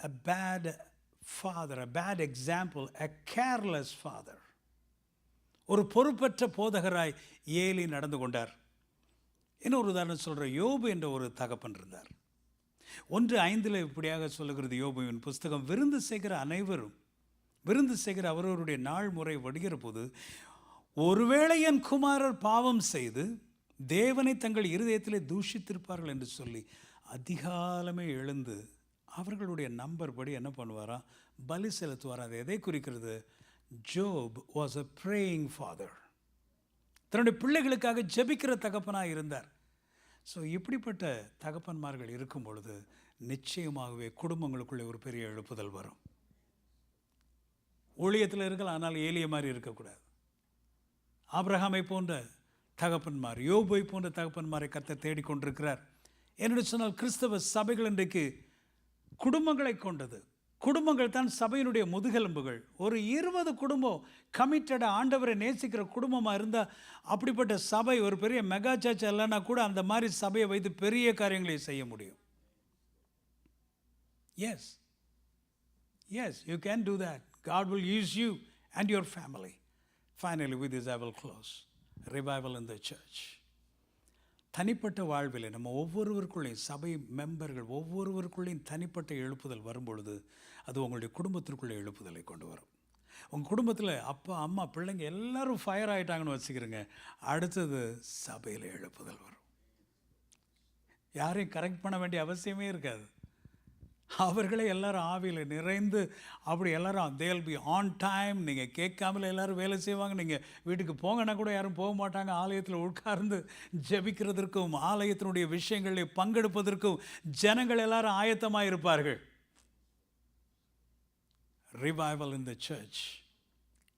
A bad father, a bad example, a careless father. ஒரு பொறுப்பற்ற போதகராய் ஏலி நடந்து கொண்டார். இன்னொரு உதாரணம் சொல்கிற, யோபு என்ற ஒரு தகப்பன் இருந்தார். 1:5 இப்படியாக சொல்லுகிறது யோபுவின் புஸ்தகம், விருந்து செய்கிற அனைவரும், விருந்து செய்கிற அவரவருடைய நாள் முறை வடுகிற போது, ஒருவேளை என் குமாரர் பாவம் செய்து தேவனை தங்கள் இருதயத்திலே தூஷித்திருப்பார்கள் என்று சொல்லி அதிகாலமே எழுந்து அவர்களுடைய நம்பர் படி என்ன பண்ணுவாராம்? பலி செலுத்துவார். அது எதை குறிக்கிறது? ஜோப் வாஸ் அ ப்ரேயிங் ஃபாதர். தன்னுடைய பிள்ளைகளுக்காக ஜெபிக்கிற தகப்பனாக இருந்தார். ஸோ இப்படிப்பட்ட தகப்பன்மார்கள் இருக்கும் பொழுது நிச்சயமாகவே குடும்பங்களுக்குள்ளே ஒரு பெரிய எழுப்புதல் வரும். ஊழியத்தில் இருக்கலாம், ஆனால் ஏலிய மாதிரி இருக்கக்கூடாது. ஆபிரகாமை போன்ற தகப்பன்மார், யோபை போன்ற தகப்பன்மாரை கர்த்தர் தேடிக்கொண்டிருக்கிறார். என்னென்னு சொன்னால் கிறிஸ்தவ சபைகள் இன்றைக்கு குடும்பங்களை கொண்டது. குடும்பங்கள் தான் சபையினுடைய முதுகெலும்புகள். ஒரு 20 குடும்பம் கமிட்டடாக ஆண்டவரை நேசிக்கிற குடும்பமாக இருந்தால் அப்படிப்பட்ட சபை ஒரு பெரிய மெகா சர்ச் இல்லைன்னா கூட அந்த மாதிரி சபையை வைத்து பெரிய காரியங்களை செய்ய முடியும். Yes, you can do that. God will use you and your family. Finally, with this I will close. Revival in the church. தனிப்பட்ட வாழ்வில் நம்ம ஒவ்வொருவருக்குள்ளேயும், சபை மெம்பர்கள் ஒவ்வொருவருக்குள்ளேயும் தனிப்பட்ட எழுப்புதல் வரும்பொழுது அது உங்களுடைய குடும்பத்திற்குள்ளே எழுப்புதலை கொண்டு வரும். உங்கள் குடும்பத்தில் அப்பா, அம்மா, பிள்ளைங்க எல்லாரும் ஃபயர் ஆகிட்டாங்கன்னு வச்சுக்கிறேங்க, அடுத்தது சபையில் எழுப்புதல் வரும். யாரையும் கரெக்ட் பண்ண வேண்டிய அவசியமே இருக்காது. அவர்களே எல்லாரும் ஆவியில் நிறைந்து அப்படி எல்லாரும் they'll be on time. நீங்கள் கேட்காமல எல்லாரும் வேலை செய்வாங்க. நீங்கள் வீட்டுக்கு போங்கன்னா கூட யாரும் போக மாட்டாங்க. ஆலயத்தில் உட்கார்ந்து ஜெபிக்கிறதற்கும் ஆலயத்தினுடைய விஷயங்களில் பங்கெடுப்பதற்கும் ஜனங்கள் எல்லாரும் ஆயத்தமாக இருப்பார்கள். ரிவைவல் இன் த சர்ச்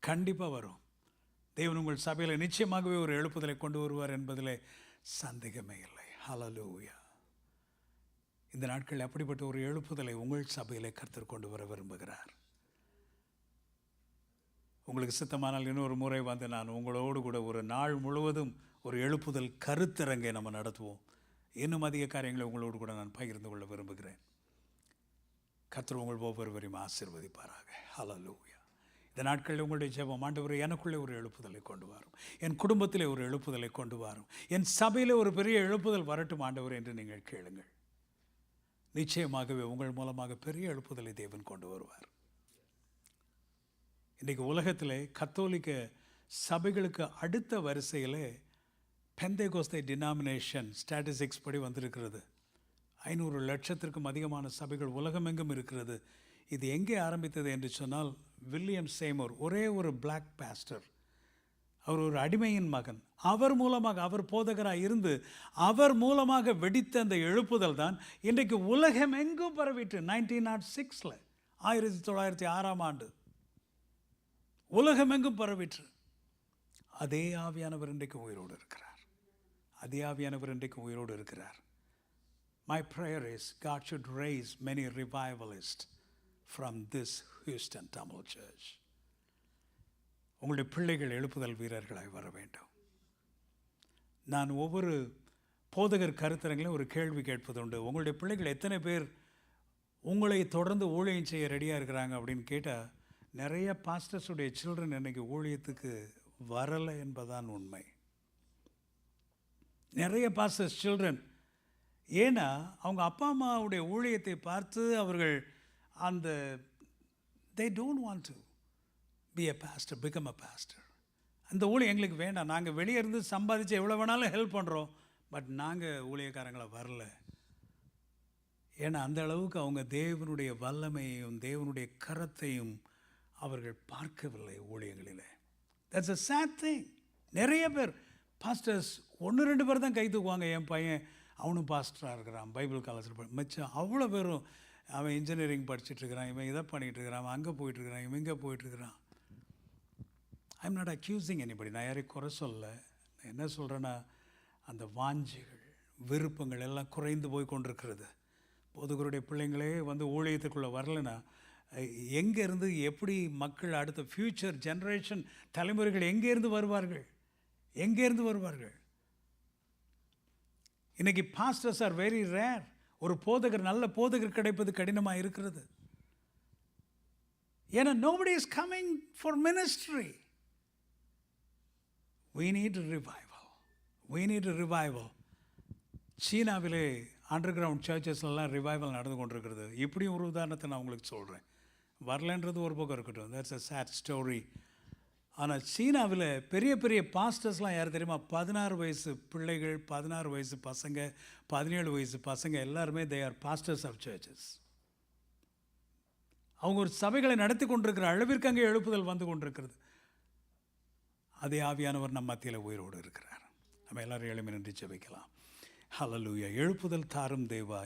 கண்டிப்பாக வரும். தேவன் உங்கள் சபையில் நிச்சயமாகவே ஒரு எழுப்புதலை கொண்டு வருவார் என்பதில் சந்தேகமே இல்லை. ஹல்லேலூயா. இந்த நாட்கள் அப்படிப்பட்ட ஒரு எழுப்புதலை உங்கள் சபையிலே கர்த்தர் கொண்டு வர விரும்புகிறார். உங்களுக்கு சித்தமானால் இன்னொரு முறை வந்து நான் உங்களோடு கூட ஒரு நாள் முழுவதும் ஒரு எழுப்புதல் கருத்தரங்கை நம்ம நடத்துவோம். இன்னும் அதிக காரியங்களை உங்களோடு கூட நான் பகிர்ந்து கொள்ள விரும்புகிறேன். கர்த்தர் உங்கள் ஒவ்வொருவரையும் ஆசீர்வதிப்பாராக. ஹல்லேலூயா. இந்த நாட்களில் உங்களுடைய ஜெபம், ஆண்டவரே எனக்குள்ளே ஒரு எழுப்புதலை கொண்டு வரும், என் குடும்பத்திலே ஒரு எழுப்புதலை கொண்டு வரும், என் சபையிலே ஒரு பெரிய எழுப்புதல் வரட்டும் ஆண்டவரே என்று நீங்கள் கேளுங்கள். நிச்சயமாகவே உங்கள் மூலமாக பெரிய எழுப்புதலை தேவன் கொண்டு வருவார். இன்றைக்கு உலகத்திலே கத்தோலிக்க சபைகளுக்கு அடுத்த வரிசையில் பெந்தேகோஸ்தே டினாமினேஷன் ஸ்டாட்டிஸ்டிக்ஸ் படி வந்திருக்கிறது. 500 லட்சத்திற்கும் அதிகமான சபைகள் உலகமெங்கும் இருக்கிறது. இது எங்கே ஆரம்பித்தது என்று சொன்னால், வில்லியம் சேமூர், ஒரே ஒரு பிளாக் பாஸ்டர், அவர் ஒரு அடிமையின் மகன், அவர் மூலமாக, அவர் போதகராக இருந்து அவர் மூலமாக வெடித்த அந்த எழுப்புதல் தான் இன்றைக்கு உலகமெங்கும் பரவிட்டு 1906 1906 உலகமெங்கும் பரவிட்டு. அதே ஆவியானவர் இன்றைக்கு உயிரோடு இருக்கிறார். அதே ஆவியானவர் இன்றைக்கு உயிரோடு இருக்கிறார். My prayer is God should raise many revivalists from this Houston Tamil Church. உங்களுடைய பிள்ளைகள் எழுப்புதல் வீரர்களாய் வர வேண்டும். நான் ஒவ்வொரு போதகர் கருத்தரங்கிலும் ஒரு கேள்வி கேட்பது உண்டு. உங்களுடைய பிள்ளைகள் எத்தனை பேர் உங்களை தொடர்ந்து ஊழியம் செய்ய ரெடியாக இருக்கிறாங்க அப்படின்னு கேட்டால், நிறைய பாஸ்டர்ஸுடைய சில்ட்ரன் இன்றைக்கி ஊழியத்துக்கு வரலை என்பதுதான் உண்மை. நிறைய பாஸ்டர்ஸ் சில்ட்ரன், ஏன்னா அவங்க அப்பா அம்மாவுடைய ஊழியத்தை பார்த்து அவர்கள் அந்த they don't want to be a pastor, become a pastor. அந்த ஊழியம் எங்களுக்கு வேண்டாம், நாங்கள் வெளியே இருந்து சம்பாதிச்சு எவ்வளோ வேணாலும் ஹெல்ப் பண்ணுறோம், பட் நாங்கள் ஊழியக்காரங்களை வரல. ஏன்னா அந்த அளவுக்கு அவங்க தேவனுடைய வல்லமையையும் தேவனுடைய கரத்தையும் அவர்கள் பார்க்கவில்லை ஊழியங்களில். That's a sad thing. நிறைய பேர் பாஸ்டர்ஸ் 1-2 பேர் தான் கை தூக்குவாங்க. என் பையன் அவனும் பாஸ்டராக இருக்கிறான், பைபிள் காலேஜில் மிச்சம் அவ்வளோ பேரும் அவன் இன்ஜினியரிங் படிச்சுட்ருக்கிறான், இவன் இதை பண்ணிகிட்ருக்கிறான், அவன் அங்கே போயிட்டுருக்கிறான், இவன் இங்கே போயிட்டுருக்கிறான். I am not accusing anybody, நான் யாரையும் குறை சொல்ல. நான் என்ன சொல்கிறேன்னா, அந்த வாஞ்சிகள் விருப்பங்கள் எல்லாம் குறைந்து போய் கொண்டிருக்கிறது. போதகருடைய பிள்ளைங்களே வந்து ஊழியத்துக்குள்ளே வரலைன்னா எங்கேருந்து எப்படி மக்கள் அடுத்த ஃப்யூச்சர் ஜென்ரேஷன் தலைமுறைகள் எங்கேருந்து வருவார்கள்? எங்கேருந்து வருவார்கள்? இன்றைக்கி பாஸ்டர்ஸ் ஆர் வெரி ரேர். ஒரு போதகர், நல்ல போதகர் கிடைப்பது கடினமாக இருக்கிறது. ஏன்னா nobody is coming for ministry. We need a revival. We need a revival. சீனாவிலே அண்டர் கிரவுண்ட் சர்ச்சஸ்லாம் ரிவைவல் நடந்து கொண்டிருக்கிறது. இப்படியும் ஒரு உதாரணத்தை நான் உங்களுக்கு சொல்கிறேன். வரலன்றது ஒரு பக்கம் இருக்கட்டும், தட்ஸ் அ சேட் ஸ்டோரி. ஆனால் சீனாவில் பெரிய பெரிய பாஸ்டர்ஸ்லாம் யார் தெரியுமா? 16 வயசு பிள்ளைகள், 16 வயசு பசங்க, 17 வயசு பசங்க எல்லாருமே they are pastors of churches. அவங்க ஒரு சபைகளை நடத்தி கொண்டிருக்கிற அளவிற்கு அங்கே எழுப்புதல் வந்து கொண்டிருக்கிறது. அதே ஆவியானவர் நம் மத்தியில் உயிரோடு இருக்கிறார். நம்ம எல்லாரும் எழுப்பி நின்று ஜெபிக்கலாம். ஹல்லேலூயா. எழுப்புதல் தாரும் தேவா,